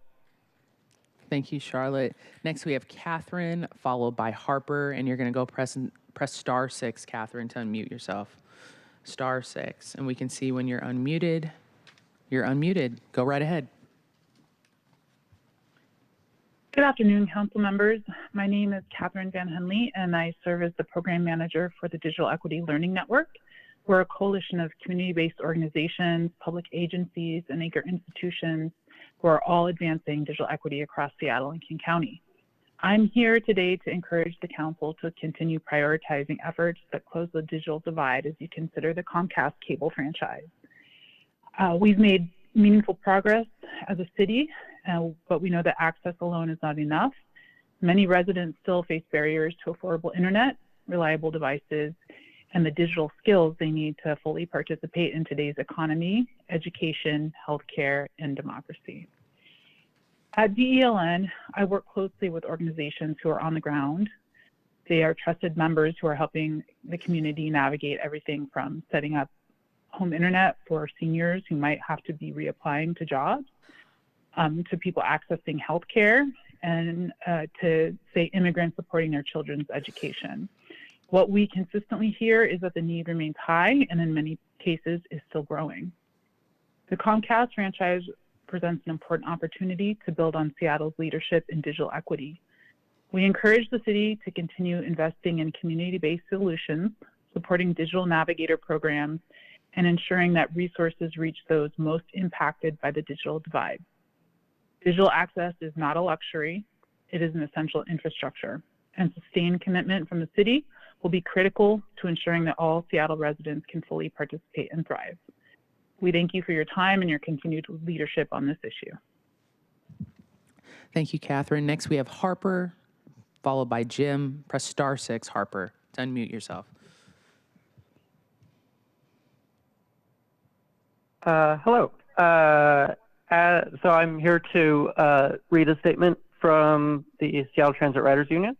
Thank you, Charlotte. Next, we have Catherine, followed by Harper, and you're going to go press *6, Catherine, to unmute yourself. *6, and we can see when you're unmuted. You're unmuted. Go right ahead. Good afternoon, council members. My name is Catherine Van Henley, and I serve as the program manager for the Digital Equity Learning Network. We're a coalition of community-based organizations, public agencies, and anchor institutions who are all advancing digital equity across Seattle and King County. I'm here today to encourage the council to continue prioritizing efforts that close the digital divide as you consider the Comcast cable franchise. We've made meaningful progress as a city, but we know that access alone is not enough. Many residents still face barriers to affordable internet, reliable devices, and the digital skills they need to fully participate in today's economy, education, healthcare, and democracy. At DELN, I work closely with organizations who are on the ground. They are trusted members who are helping the community navigate everything from setting up home internet for seniors who might have to be reapplying to jobs, to people accessing healthcare, and to, say, immigrants supporting their children's education. What we consistently hear is that the need remains high and in many cases is still growing. The Comcast franchise presents an important opportunity to build on Seattle's leadership in digital equity. We encourage the city to continue investing in community-based solutions, supporting digital navigator programs, and ensuring that resources reach those most impacted by the digital divide. Digital access is not a luxury, it is an essential infrastructure. and sustained commitment from the city will be critical to ensuring that all Seattle residents can fully participate and thrive. We thank you for your time and your continued leadership on this issue. Thank you, Catherine. Next, we have Harper, followed by Jim. Press *6, Harper, to unmute yourself. Hello. So I'm here to read a statement from the Seattle Transit Riders Union.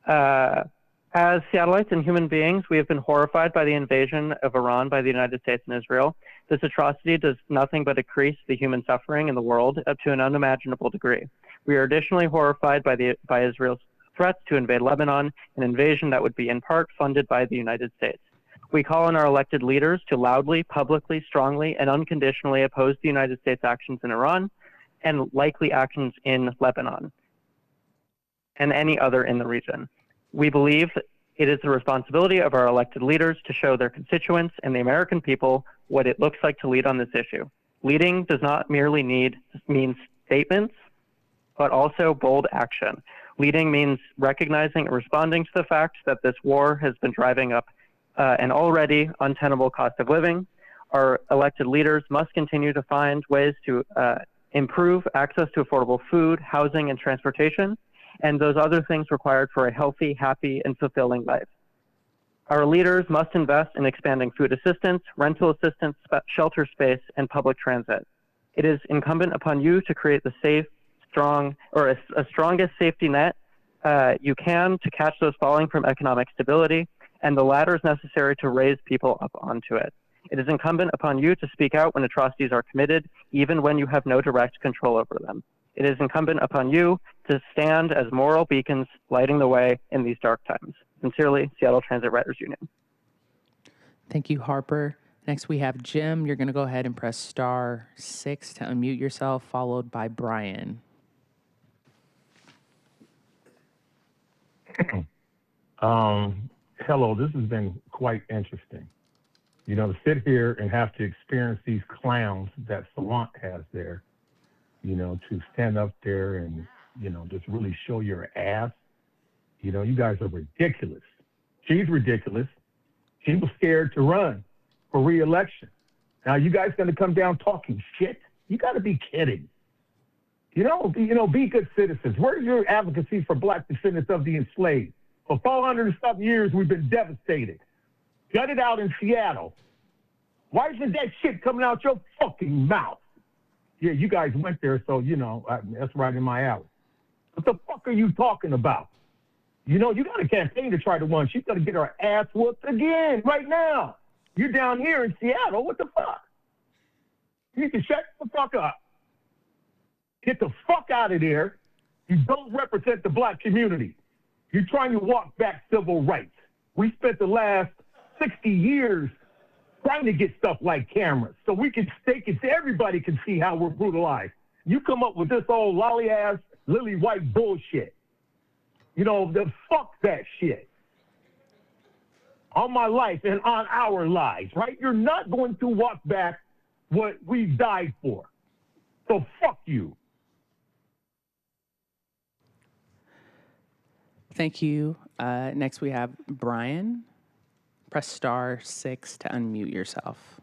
As Seattleites and human beings, we have been horrified by the invasion of Iran by the United States and Israel. This atrocity does nothing but increase the human suffering in the world up to an unimaginable degree. We are additionally horrified by Israel's threats to invade Lebanon, an invasion that would be in part funded by the United States. We call on our elected leaders to loudly, publicly, strongly, and unconditionally oppose the United States' actions in Iran and likely actions in Lebanon and any other in the region. We believe it is the responsibility of our elected leaders to show their constituents and the American people what it looks like to lead on this issue. Leading does not merely mean statements, but also bold action. Leading means recognizing and responding to the fact that this war has been driving up an already untenable cost of living. Our elected leaders must continue to find ways to improve access to affordable food, housing, and transportation, and those other things required for a healthy, happy, and fulfilling life. Our leaders must invest in expanding food assistance, rental assistance, shelter space, and public transit. It is incumbent upon you to create the strongest safety net you can to catch those falling from economic stability, and the ladders necessary to raise people up onto it. It is incumbent upon you to speak out when atrocities are committed, even when you have no direct control over them. It is incumbent upon you to stand as moral beacons lighting the way in these dark times. Sincerely, Seattle Transit Riders Union. Thank you, Harper. Next, we have Jim. You're going to go ahead and press *6 to unmute yourself, followed by Brian. Hello, this has been quite interesting. You know, to sit here and have to experience these clowns that Savant has there, you know, to stand up there and, you know, just really show your ass. You know, you guys are ridiculous. She's ridiculous. She was scared to run for re-election. Now you guys going to come down talking shit? You got to be kidding. You know, be good citizens. Where's your advocacy for black descendants of the enslaved? For 400 and something years, we've been devastated. Gut it out in Seattle. Why isn't that shit coming out your fucking mouth? Yeah, you guys went there, so, you know, that's right in my alley. What the fuck are you talking about? You know, you got a campaign to try to run. She's going to get her ass whooped again right now. You're down here in Seattle. What the fuck? You need to shut the fuck up. Get the fuck out of there. You don't represent the black community. You're trying to walk back civil rights. We spent the last 60 years trying to get stuff like cameras so we can stake it so everybody can see how we're brutalized. You come up with this old lolly-ass, lily-white bullshit. You know, fuck that shit. On my life and on our lives, right? You're not going to walk back what we've died for. So fuck you. Thank you. Next, we have Brian. Press *6 to unmute yourself.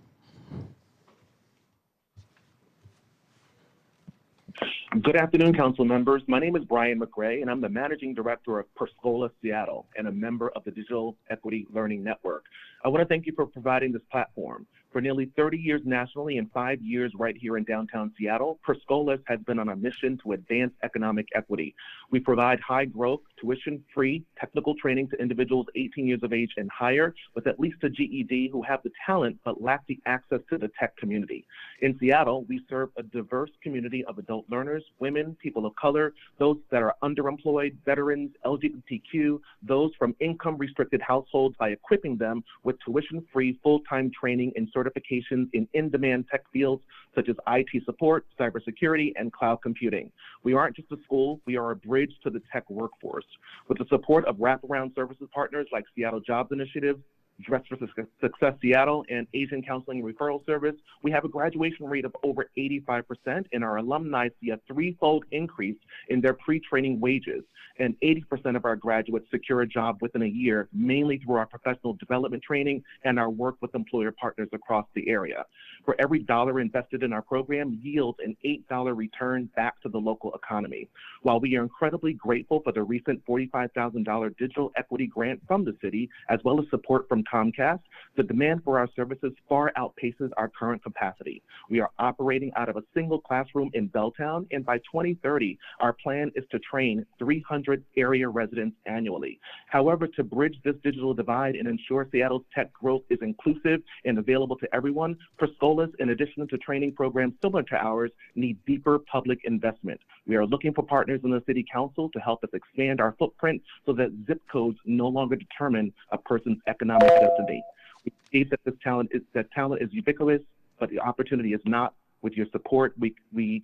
Good afternoon, council members. My name is Brian McRae, and I'm the managing director of Perscola Seattle and a member of the Digital Equity Learning Network. I want to thank you for providing this platform. For nearly 30 years nationally and 5 years right here in downtown Seattle, Perscola has been on a mission to advance economic equity. We provide high growth, tuition-free technical training to individuals 18 years of age and higher with at least a GED who have the talent but lack the access to the tech community. In Seattle, we serve a diverse community of adult learners, women, people of color, those that are underemployed, veterans, LGBTQ, those from income-restricted households by equipping them with tuition-free full-time training and certifications in in-demand tech fields such as IT support, cybersecurity, and cloud computing. We aren't just a school, we are a bridge to the tech workforce. With the support of wraparound services partners like Seattle Jobs Initiative, Dress for Success Seattle, and Asian Counseling Referral Service, we have a graduation rate of over 85%, and our alumni see a threefold increase in their pre-training wages. And 80% of our graduates secure a job within a year, mainly through our professional development training and our work with employer partners across the area. For every dollar invested in our program yields an $8 return back to the local economy. While we are incredibly grateful for the recent $45,000 digital equity grant from the city, as well as support from Comcast, the demand for our services far outpaces our current capacity. We are operating out of a single classroom in Belltown, and by 2030, our plan is to train 300 area residents annually. However, to bridge this digital divide and ensure Seattle's tech growth is inclusive and available to everyone, Perscolas, in addition to training programs similar to ours, need deeper public investment. We are looking for partners in the City Council to help us expand our footprint so that zip codes no longer determine a person's economic destiny. We believe that talent is ubiquitous, but the opportunity is not. With your support, we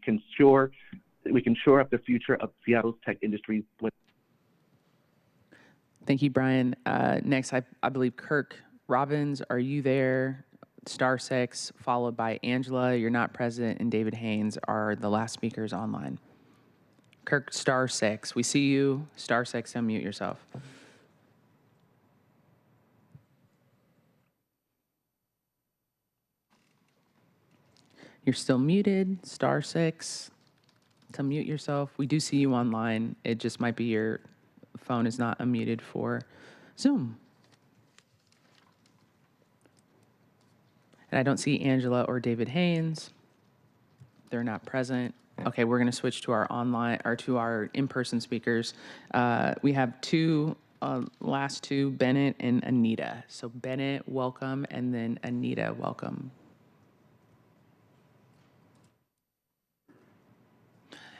can shore up the future of Seattle's tech industry. Thank you, Brian. Next, I believe Kirk Robbins, are you there? Star6, followed by Angela, you're not present, and David Haynes are the last speakers online. Kirk, Star6, we see you. Star6, unmute yourself. You're still muted. Star6, to mute yourself. We do see you online. It just might be your phone is not unmuted for Zoom. And I don't see Angela or David Haynes. They're not present. Okay, we're going to switch to our online or to our in-person speakers. We have last two, Bennett and Anita. So Bennett, welcome, and then Anita, welcome.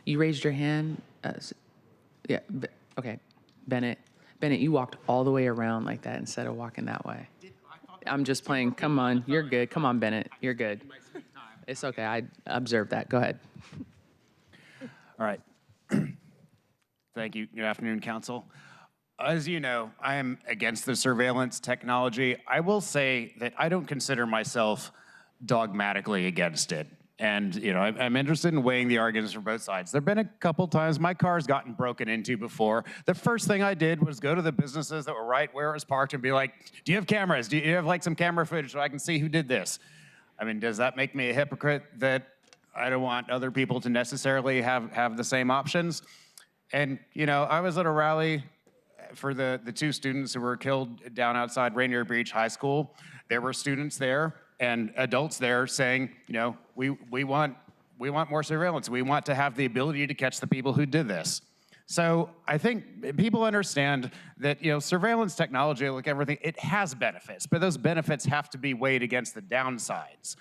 You raised your hand. Yeah. Okay, Bennett. Bennett, you walked all the way around like that instead of walking that way. I'm just playing. Come on, you're good. Come on, Bennett, you're good. It's okay. I observed that. Go ahead. All right. Thank you. Good afternoon, Council. As you know, I am against the surveillance technology. I will say that I don't consider myself dogmatically against it. And, you know, I'm interested in weighing the arguments from both sides. There have been a couple times my car's gotten broken into before. The first thing I did was go to the businesses that were right where it was parked and be like, do you have cameras? Do you have like some camera footage so I can see who did this? I mean, does that make me a hypocrite that I don't want other people to necessarily have the same options? And, you know, I was at a rally for the two students who were killed down outside Rainier Beach High School. There were students there and adults there saying, you know, we want more surveillance. We want to have the ability to catch the people who did this. So I think people understand that, you know, surveillance technology, like everything, it has benefits, but those benefits have to be weighed against the downsides.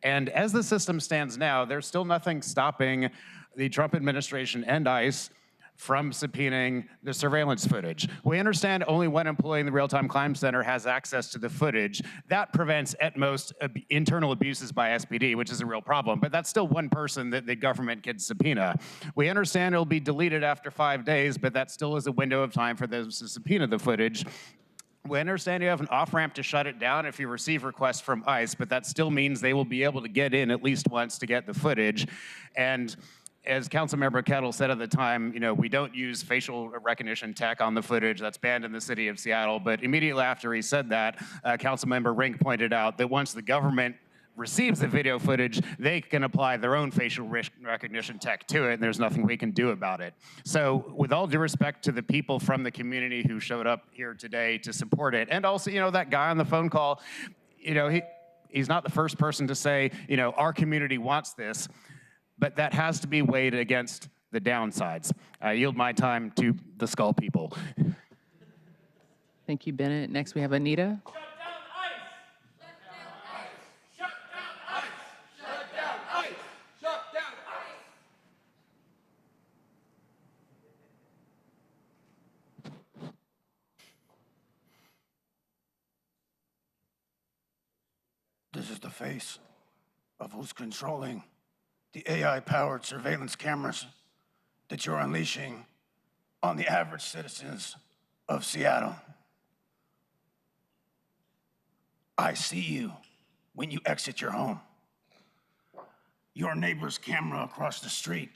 And as the system stands now, there's still nothing stopping the Trump administration and ICE from subpoenaing the surveillance footage. We understand only one employee in the Real-Time Crime Center has access to the footage. That prevents, at most, internal abuses by SPD, which is a real problem, but that's still one person that the government can subpoena. We understand it'll be deleted after 5 days, but that still is a window of time for them to subpoena the footage. We understand you have an off-ramp to shut it down if you receive requests from ICE, but that still means they will be able to get in at least once to get the footage. And as Councilmember Kettle said at the time, you know, we don't use facial recognition tech on the footage. That's banned in the city of Seattle. But immediately after he said that, Councilmember Rink pointed out that once the government receives the video footage, they can apply their own facial recognition tech to it, and there's nothing we can do about it. So with all due respect to the people from the community who showed up here today to support it, and also, you know, that guy on the phone call, you know, he's not the first person to say, you know, our community wants this, but that has to be weighed against the downsides. I yield my time to the Skull people. Thank you, Bennett. Next, we have Anita. This is the face of who's controlling the AI-powered surveillance cameras that you're unleashing on the average citizens of Seattle. I see you when you exit your home. Your neighbor's camera across the street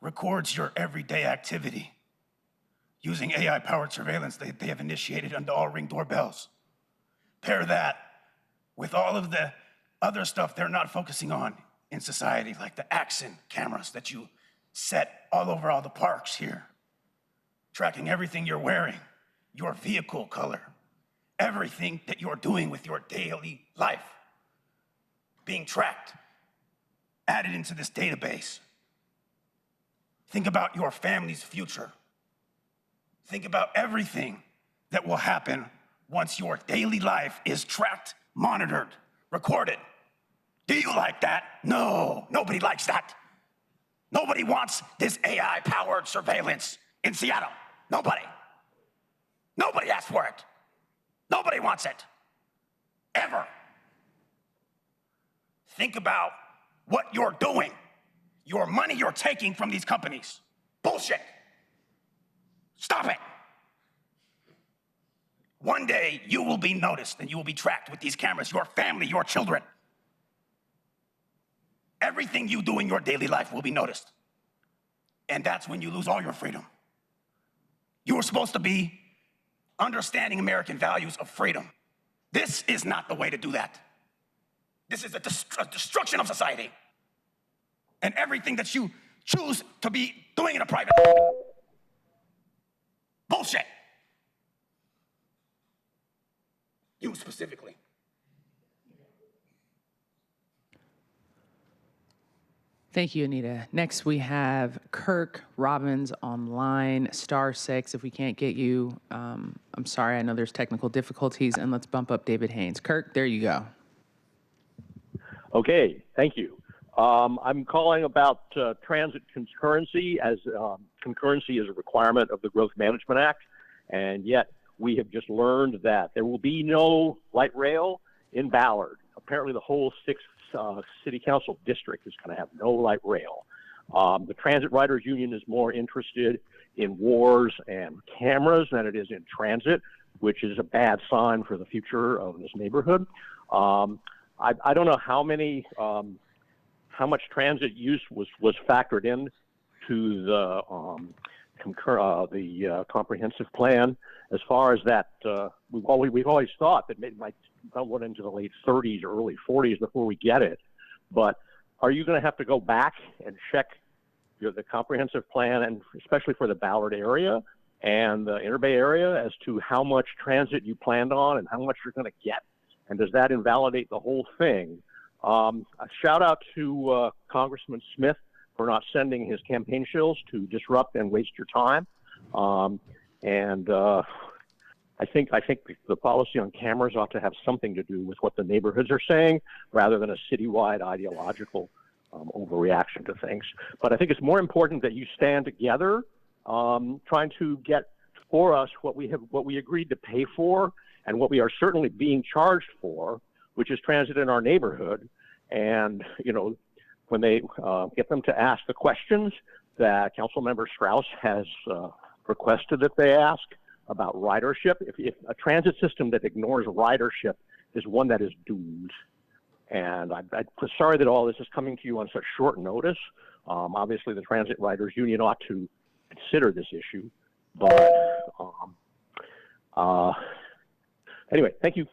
records your everyday activity using AI-powered surveillance they have initiated under all Ring doorbells. Pair that with all of the other stuff they're not focusing on in society, like the Axon cameras that you set all over all the parks here, tracking everything you're wearing, your vehicle color, everything that you're doing with your daily life being tracked, added into this database. Think about your family's future. Think about everything that will happen once your daily life is tracked, monitored, recorded. Do you like that? No, nobody likes that. Nobody wants this AI-powered surveillance in Seattle. Nobody. Nobody asked for it. Nobody wants it. Ever. Think about what you're doing, your money you're taking from these companies. Bullshit. Stop it. One day you will be noticed and you will be tracked with these cameras, your family, your children. Everything you do in your daily life will be noticed. And that's when you lose all your freedom. You were supposed to be understanding American values of freedom. This is not the way to do that. This is a destruction of society. And everything that you choose to be doing in a private home. Bullshit. You specifically. Thank you, Anita. Next, we have Kirk Robbins online, *6. If we can't get you, I'm sorry. I know there's technical difficulties, and let's bump up David Haynes. Kirk, there you go. Okay, thank you. I'm calling about transit concurrency, as concurrency is a requirement of the Growth Management Act, and yet we have just learned that there will be no light rail in Ballard. Apparently the whole 6th City Council district is going to have no light rail. The Transit Riders Union is more interested in wars and cameras than it is in transit, which is a bad sign for the future of this neighborhood. I don't know how much transit use was factored in to the comprehensive plan. As far as that, we've always thought that it might go into the late 30s or early 40s before we get it. But are you going to have to go back and check the comprehensive plan, and especially for the Ballard area and the Interbay area, as to how much transit you planned on and how much you're going to get? And does that invalidate the whole thing? A shout out to Congressman Smith for not sending his campaign shills to disrupt and waste your time. I think the policy on cameras ought to have something to do with what the neighborhoods are saying, rather than a citywide ideological overreaction to things. But I think it's more important that you stand together, trying to get for us what we agreed to pay for, and what we are certainly being charged for, which is transit in our neighborhood. And, you know, when they get them to ask the questions that Councilmember Strauss has requested that they ask about ridership, if a transit system that ignores ridership is one that is doomed. And I'm sorry that all this is coming to you on such short notice. Obviously, the Transit Riders Union ought to consider this issue. But anyway, thank you.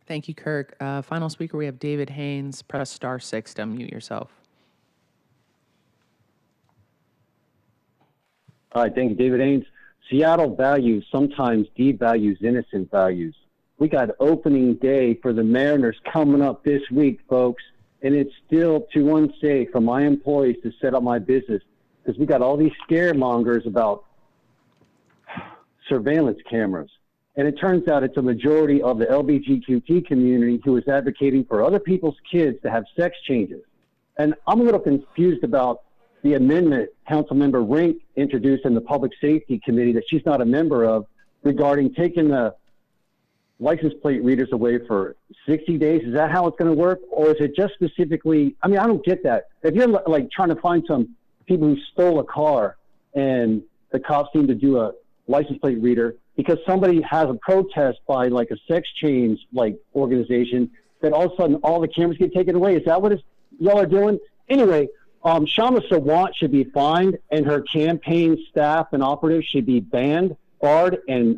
Thank you, Kirk. Final speaker, we have David Haynes. Press *6 to unmute yourself. Hi, thank you, David Haynes. Seattle values sometimes devalues innocent values. We got opening day for the Mariners coming up this week, folks, and it's still too unsafe for my employees to set up my business because we got all these scaremongers about surveillance cameras. And it turns out it's a majority of the LGBTQ community who is advocating for other people's kids to have sex changes. And I'm a little confused about the amendment Councilmember Rink introduced in the Public Safety Committee that she's not a member of, regarding taking the license plate readers away for 60 days. Is that how it's going to work? Or is it just specifically, I mean, I don't get that. If you're like trying to find some people who stole a car and the cops seem to do a license plate reader because somebody has a protest by like a sex change like organization that all of a sudden all the cameras get taken away. Is that what y'all are doing? Anyway, Shama Sawant should be fined, and her campaign staff and operatives should be banned, barred, and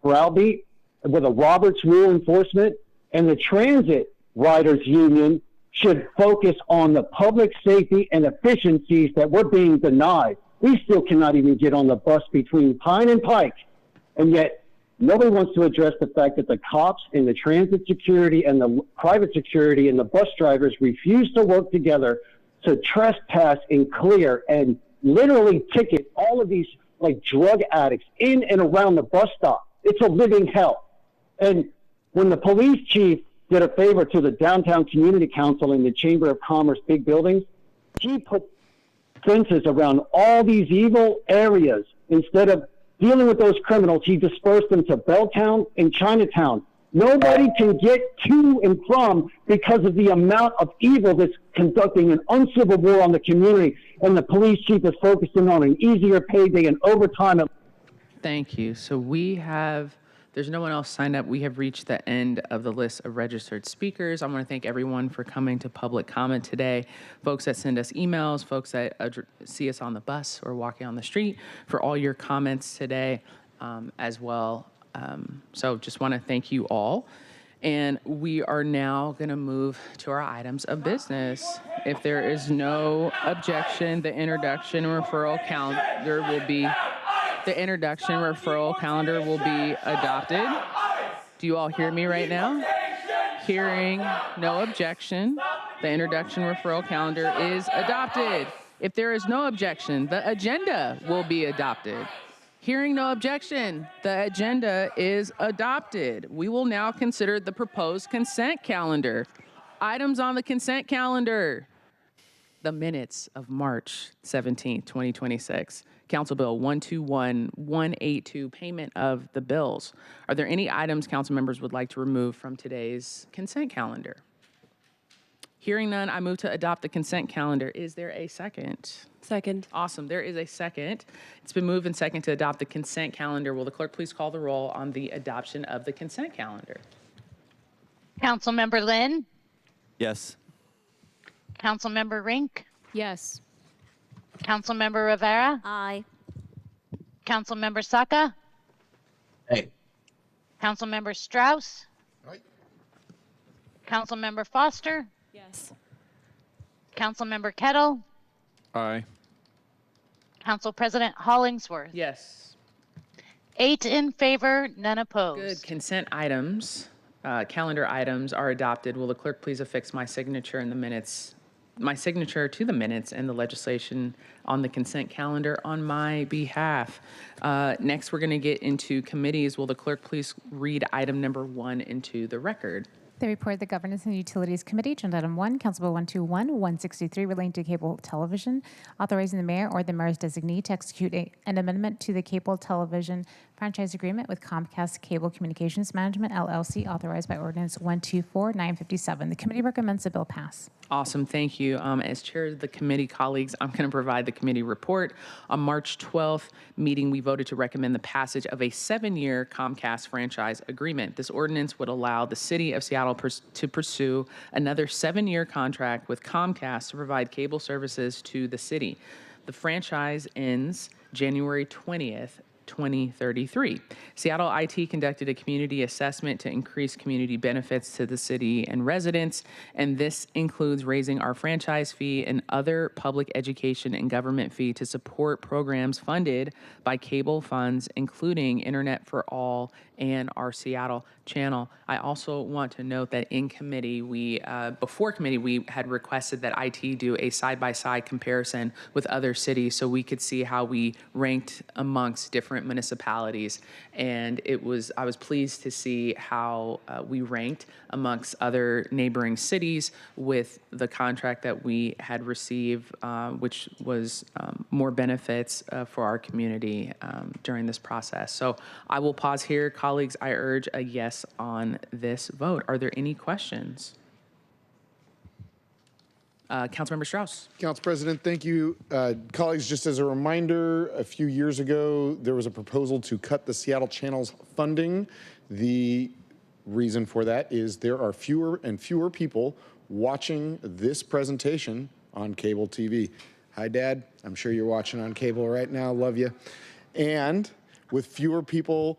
browbeat with a Roberts Rule enforcement. And the Transit Riders Union should focus on the public safety and efficiencies that we're being denied. We still cannot even get on the bus between Pine and Pike, and yet nobody wants to address the fact that the cops and the transit security and the private security and the bus drivers refuse to work together to trespass and clear and literally ticket all of these like drug addicts in and around the bus stop. It's a living hell. And when the police chief did a favor to the Downtown Community Council and the Chamber of Commerce big buildings, he put fences around all these evil areas. Instead of dealing with those criminals, he dispersed them to Belltown and Chinatown. Nobody can get to and from because of the amount of evil that's conducting an uncivil war on the community, and the police chief is focusing on an easier payday and overtime. Thank you. So there's no one else signed up. We have reached the end of the list of registered speakers. I want to thank everyone for coming to public comment today. Folks that send us emails, folks that see us on the bus or walking on the street, for all your comments today as well. So just want to thank you all. And we are now going to move to our items of business. If there is no objection, the introduction referral calendar will be adopted. Do you all hear me right now? Hearing no objection, the introduction referral calendar is adopted. If there is no objection, the agenda will be adopted. Hearing no objection, the agenda is adopted. We will now consider the proposed consent calendar. Items on the consent calendar. The minutes of March 17th, 2026. Council Bill 121182, payment of the bills. Are there any items council members would like to remove from today's consent calendar? Hearing none, I move to adopt the consent calendar. Is there a second? Second. Awesome. There is a second. It's been moved and second to adopt the consent calendar. Will the clerk please call the roll on the adoption of the consent calendar? Councilmember Lynn? Yes. Councilmember Rink? Yes. Councilmember Rivera? Aye. Councilmember Saka? Hey. Councilmember Strauss? Aye. Councilmember Foster? Yes. Councilmember Kettle? Aye. Council President Hollingsworth? Yes. 8 in favor, none opposed. Good. Consent items, calendar items are adopted. Will the clerk please affix my signature in the minutes, my signature to the minutes and the legislation on the consent calendar on my behalf. Next, we're going to get into committees. Will the clerk please read item number 1 into the record? The report of the Governance and Utilities Committee, Agenda Item 1, Council Bill 121-163, relating to cable television, authorizing the mayor or the mayor's designee to execute an amendment to the cable television franchise agreement with Comcast Cable Communications Management, LLC, authorized by Ordinance 124-957. The committee recommends the bill pass. Awesome, thank you. As chair of the committee, colleagues, I'm going to provide the committee report. On March 12th meeting, we voted to recommend the passage of a 7-year Comcast franchise agreement. This ordinance would allow the city of Seattle to pursue another 7-year contract with Comcast to provide cable services to the city. The franchise ends January 20th, 2033. Seattle IT conducted a community assessment to increase community benefits to the city and residents, and this includes raising our franchise fee and other public education and government fee to support programs funded by cable funds, including Internet for All and our Seattle channel. I also want to note that in committee, before committee, we had requested that IT do a side-by-side comparison with other cities so we could see how we ranked amongst different municipalities. And I was pleased to see how we ranked amongst other neighboring cities with the contract that we had received, which was more benefits for our community during this process. So I will pause here. Colleagues, I urge a yes on this vote. Are there any questions? Councilmember Strauss. Council President, thank you. Colleagues, just as a reminder, a few years ago, there was a proposal to cut the Seattle Channel's funding. The reason for that is there are fewer and fewer people watching this presentation on cable TV. Hi, Dad. I'm sure you're watching on cable right now. Love you. And with fewer people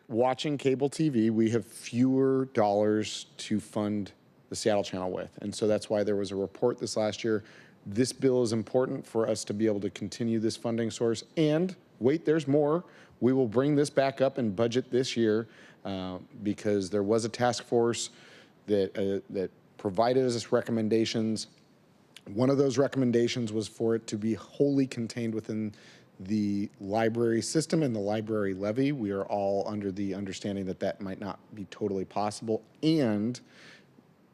watching cable TV, we have fewer dollars to fund the Seattle Channel with. And so that's why there was a report this last year. This bill is important for us to be able to continue this funding source. And wait, there's more. We will bring this back up in budget this year because there was a task force that provided us recommendations. One of those recommendations was for it to be wholly contained within the library system and the library levy. We are all under the understanding that that might not be totally possible, and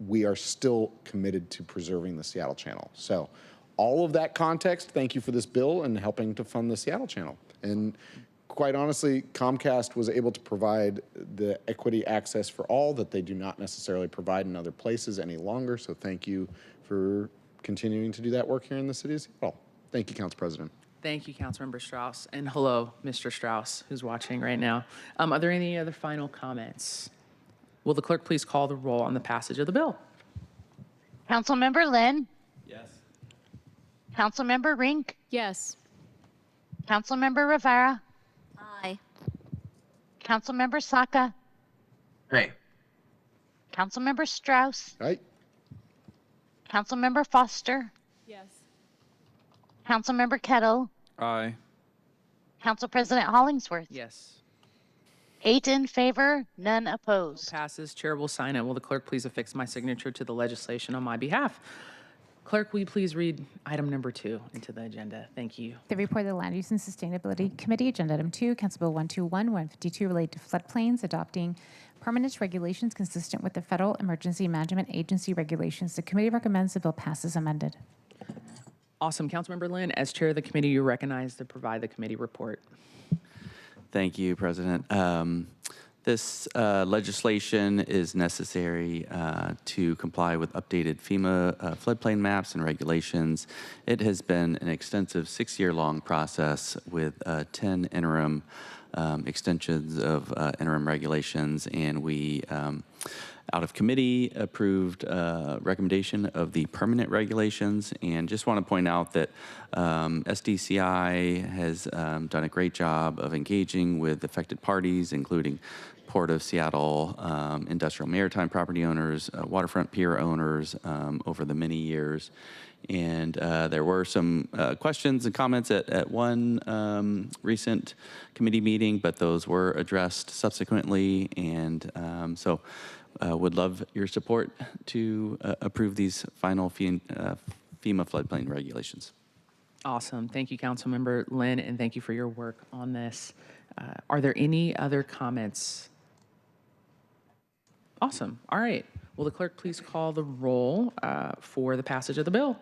we are still committed to preserving the Seattle Channel. So all of that context, thank you for this bill and helping to fund the Seattle Channel. And quite honestly, Comcast was able to provide the equity access for all that they do not necessarily provide in other places any longer. So thank you for continuing to do that work here in the city of Seattle. Thank you, Council President. Thank you, Councilmember Strauss. And hello, Mr. Strauss, who's watching right now. Are there any other final comments? Will the clerk please call the roll on the passage of the bill? Councilmember Lynn? Yes. Councilmember Rink? Yes. Councilmember Rivera? Aye. Councilmember Saka? Aye. Councilmember Strauss? Aye. Councilmember Foster? Yes. Councilmember Kettle? Aye. Council President Hollingsworth? Yes. 8 in favor, none opposed. Passes. Chair will sign it. Will the clerk please affix my signature to the legislation on my behalf? Clerk, will you please read item number 2 into the agenda? Thank you. The report of the Land Use and Sustainability Committee, Agenda Item 2, Council Bill 121-152, related to floodplains, adopting permanent regulations consistent with the Federal Emergency Management Agency regulations. The committee recommends the bill passes amended. Awesome. Councilmember Lynn, as chair of the committee, you're recognized to provide the committee report. Thank you, President. This legislation is necessary to comply with updated FEMA floodplain maps and regulations. It has been an extensive 6-year-long process with 10 interim extensions of interim regulations, and we out of committee approved recommendation of the permanent regulations. And just want to point out that SDCI has done a great job of engaging with affected parties, including Port of Seattle, industrial maritime property owners, waterfront pier owners over the many years. And there were some questions and comments at one recent committee meeting, but those were addressed subsequently. And so would love your support to approve these final FEMA floodplain regulations. Awesome. Thank you, Councilmember Lynn, and thank you for your work on this. Are there any other comments? Awesome. All right. Will the clerk please call the roll for the passage of the bill?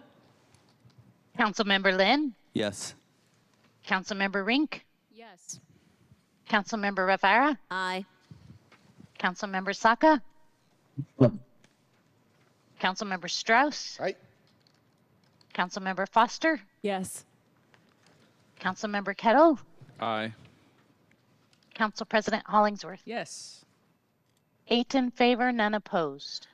Councilmember Lynn? Yes. Councilmember Rink? Yes. Councilmember Rivera? Aye. Councilmember Saka? Councilmember Strauss? Aye. Councilmember Foster? Yes. Councilmember Kettle? Aye. Council President Hollingsworth? Yes. 8 in favor, none opposed.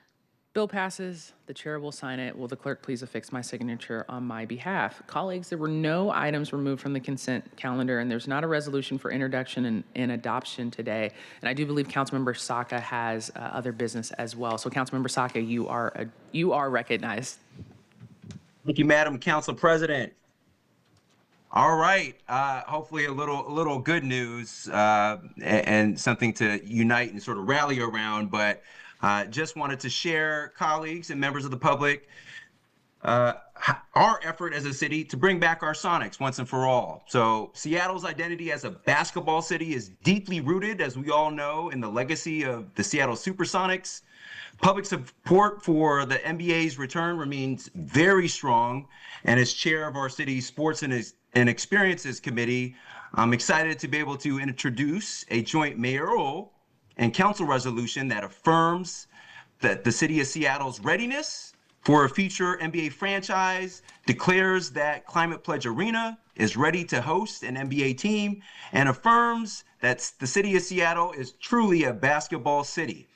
Bill passes. The chair will sign it. Will the clerk please affix my signature on my behalf? Colleagues, there were no items removed from the consent calendar, and there's not a resolution for introduction and adoption today. And I do believe Councilmember Saka has other business as well. So Councilmember Saka, you are recognized. Thank you, Madam Council President. All right. Hopefully a little good news and something to unite and sort of rally around. But just wanted to share, colleagues and members of the public, our effort as a city to bring back our Sonics once and for all. So Seattle's identity as a basketball city is deeply rooted, as we all know, in the legacy of the Seattle Supersonics. Public support for the NBA's return remains very strong. And as chair of our city's Sports and Experiences Committee, I'm excited to be able to introduce a joint mayoral and council resolution that affirms that the city of Seattle's readiness for a future NBA franchise, declares that Climate Pledge Arena is ready to host an NBA team, and affirms that the city of Seattle is truly a basketball city.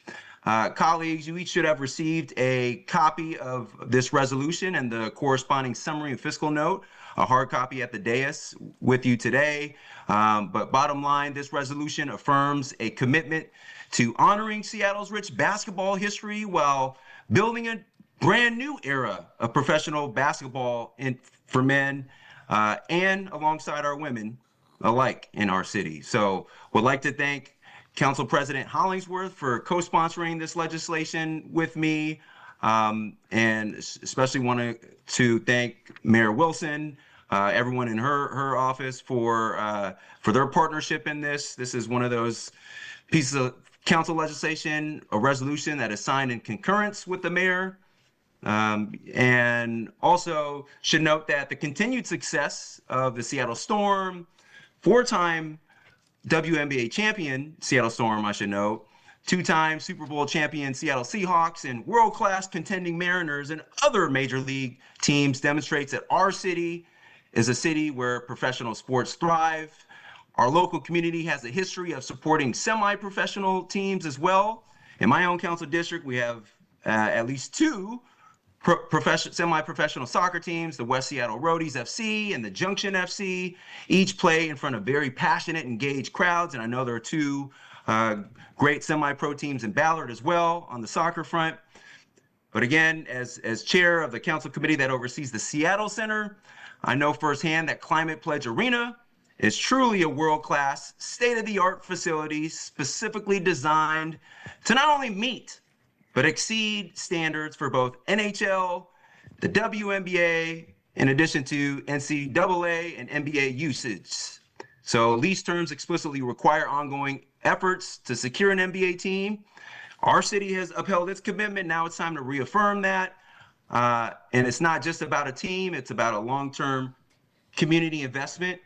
Colleagues, you each should have received a copy of this resolution and the corresponding summary and fiscal note, a hard copy at the dais with you today. But bottom line, this resolution affirms a commitment to honoring Seattle's rich basketball history while building a brand new era of professional basketball for men and alongside our women alike in our city. So would like to thank Council President Hollingsworth for co-sponsoring this legislation with me, and especially want to thank Mayor Wilson, everyone in her office for their partnership in this. This is one of those pieces of council legislation, a resolution that is signed in concurrence with the mayor. And also should note that the continued success of the Seattle Storm, four-time WNBA champion Seattle Storm, I should note, two-time Super Bowl champion Seattle Seahawks, and world-class contending Mariners and other major league teams demonstrates that our city is a city where professional sports thrive. Our local community has a history of supporting semi-professional teams as well. In my own council district, we have at least two semi-professional soccer teams, the West Seattle Roadies FC and the Junction FC. Each play in front of very passionate, engaged crowds, and I know there are two great semi-pro teams in Ballard as well on the soccer front. But again, as chair of the council committee that oversees the Seattle Center, I know firsthand that Climate Pledge Arena is truly a world-class, state-of-the-art facility specifically designed to not only meet but exceed standards for both NHL, the WNBA, in addition to NCAA and NBA usage. So lease terms explicitly require ongoing efforts to secure an NBA team. Our city has upheld its commitment. Now it's time to reaffirm that. And it's not just about a team, it's about a long-term community investment.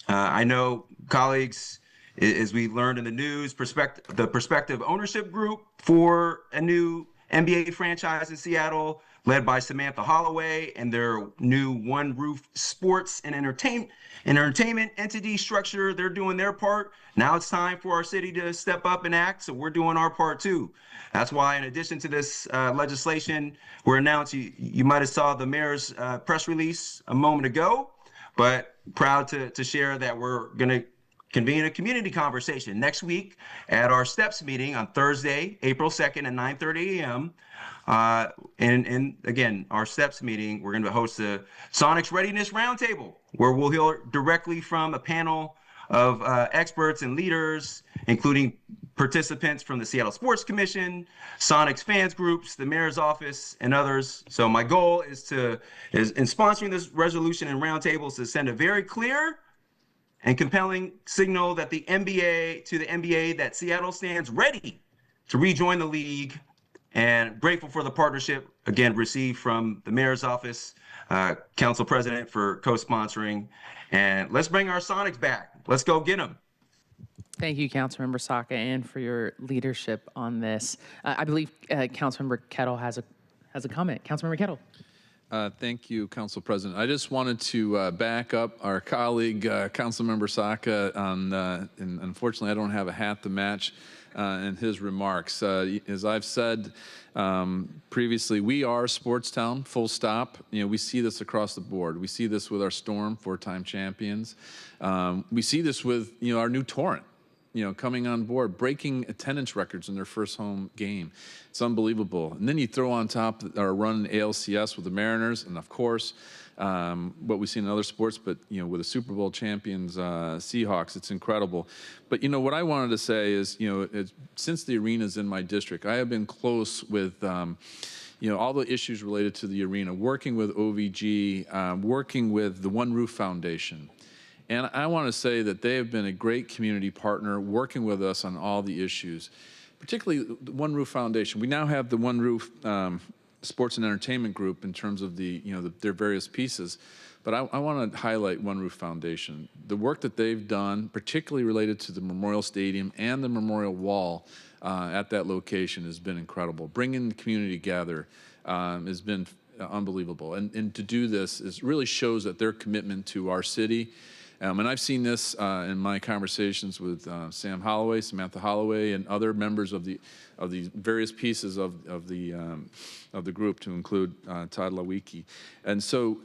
I know colleagues, as we learned in the news, the Prospective Ownership Group for a new NBA franchise in Seattle, led by Samantha Holloway, and their new One Roof Sports and Entertainment entity structure. They're doing their part. Now it's time for our city to step up and act, so we're doing our part too. That's why, in addition to this legislation, we're announcing, you might have saw the mayor's press release a moment ago, but proud to share that we're going to convene a community conversation next week at our STEPS meeting on Thursday, April 2nd at 9:30 a.m. And again, our STEPS meeting, we're going to host a Sonics Readiness Roundtable, where we'll hear directly from a panel of experts and leaders, including participants from the Seattle Sports Commission, Sonics fans groups, the mayor's office, and others. So my goal is in sponsoring this resolution and roundtables, to send a very clear and compelling signal that the NBA that Seattle stands ready to rejoin the league, and grateful for the partnership, again, received from the mayor's office, council president for co-sponsoring, and let's bring our Sonics back. Let's go get them. Thank you, Councilmember Saka, and for your leadership on this. I believe Councilmember Kettle has a comment. Councilmember Kettle. Thank you, Council President. I just wanted to back up our colleague, Councilmember Saka, and unfortunately I don't have a hat to match in his remarks. As I've said previously, we are a sports town, full stop. You know, we see this across the board. We see this with our Storm, four-time champions. We see this with, our new Torrent, coming on board, breaking attendance records in their first home game. It's unbelievable. And then you throw on top our run in ALCS with the Mariners, and of course, what we see in other sports, but with the Super Bowl champions Seahawks, it's incredible. But what I wanted to say is, since the arena's in my district, I have been close with all the issues related to the arena, working with OVG, working with the One Roof Foundation. And I want to say that they have been a great community partner, working with us on all the issues, particularly the One Roof Foundation. We now have the One Roof sports and entertainment group in terms of their various pieces. But I want to highlight One Roof Foundation. The work that they've done, particularly related to the Memorial Stadium and the Memorial Wall at that location, has been incredible. Bringing the community together has been unbelievable. And to do this really shows that their commitment to our city. And I've seen this in my conversations with Samantha Holloway, and other members of the various pieces of the group, to include Todd Lawicki. And so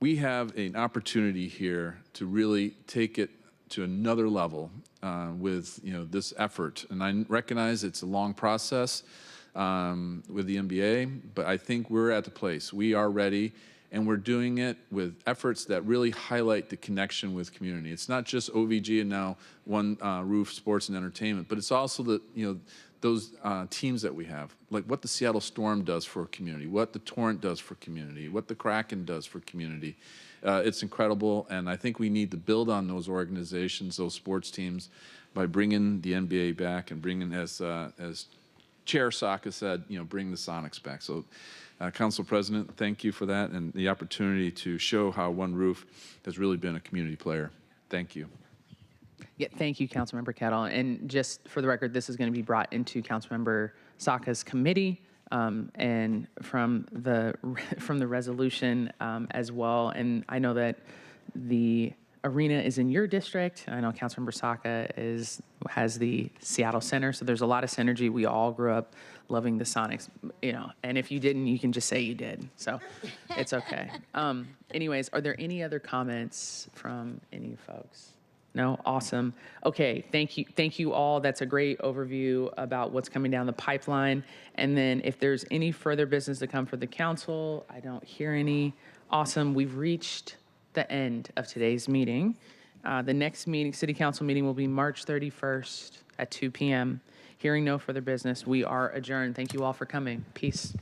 we have an opportunity here to really take it to another level with this effort. And I recognize it's a long process with the NBA, but I think we're at the place. We are ready, and we're doing it with efforts that really highlight the connection with community. It's not just OVG and now One Roof Sports and Entertainment, but it's also those teams that we have, like what the Seattle Storm does for a community, what the Torrent does for community, what the Kraken does for community. It's incredible, and I think we need to build on those organizations, those sports teams, by bringing the NBA back and bringing, as Chair Saka said, bring the Sonics back. So, Council President, thank you for that and the opportunity to show how One Roof has really been a community player. Thank you. Yeah, thank you, Councilmember Kettle. And just for the record, this is going to be brought into Councilmember Saka's committee and from the resolution as well. And I know that the arena is in your district. I know Councilmember Saka has the Seattle Center, so there's a lot of synergy. We all grew up loving the Sonics, and if you didn't, you can just say you did. So it's okay. Anyways, are there any other comments from any folks? No? Awesome. Okay, thank you all. That's a great overview about what's coming down the pipeline. And then if there's any further business to come for the council, I don't hear any. Awesome. We've reached the end of today's meeting. The next meeting, City Council meeting, will be March 31st at 2 p.m. Hearing no further business, we are adjourned. Thank you all for coming. Peace.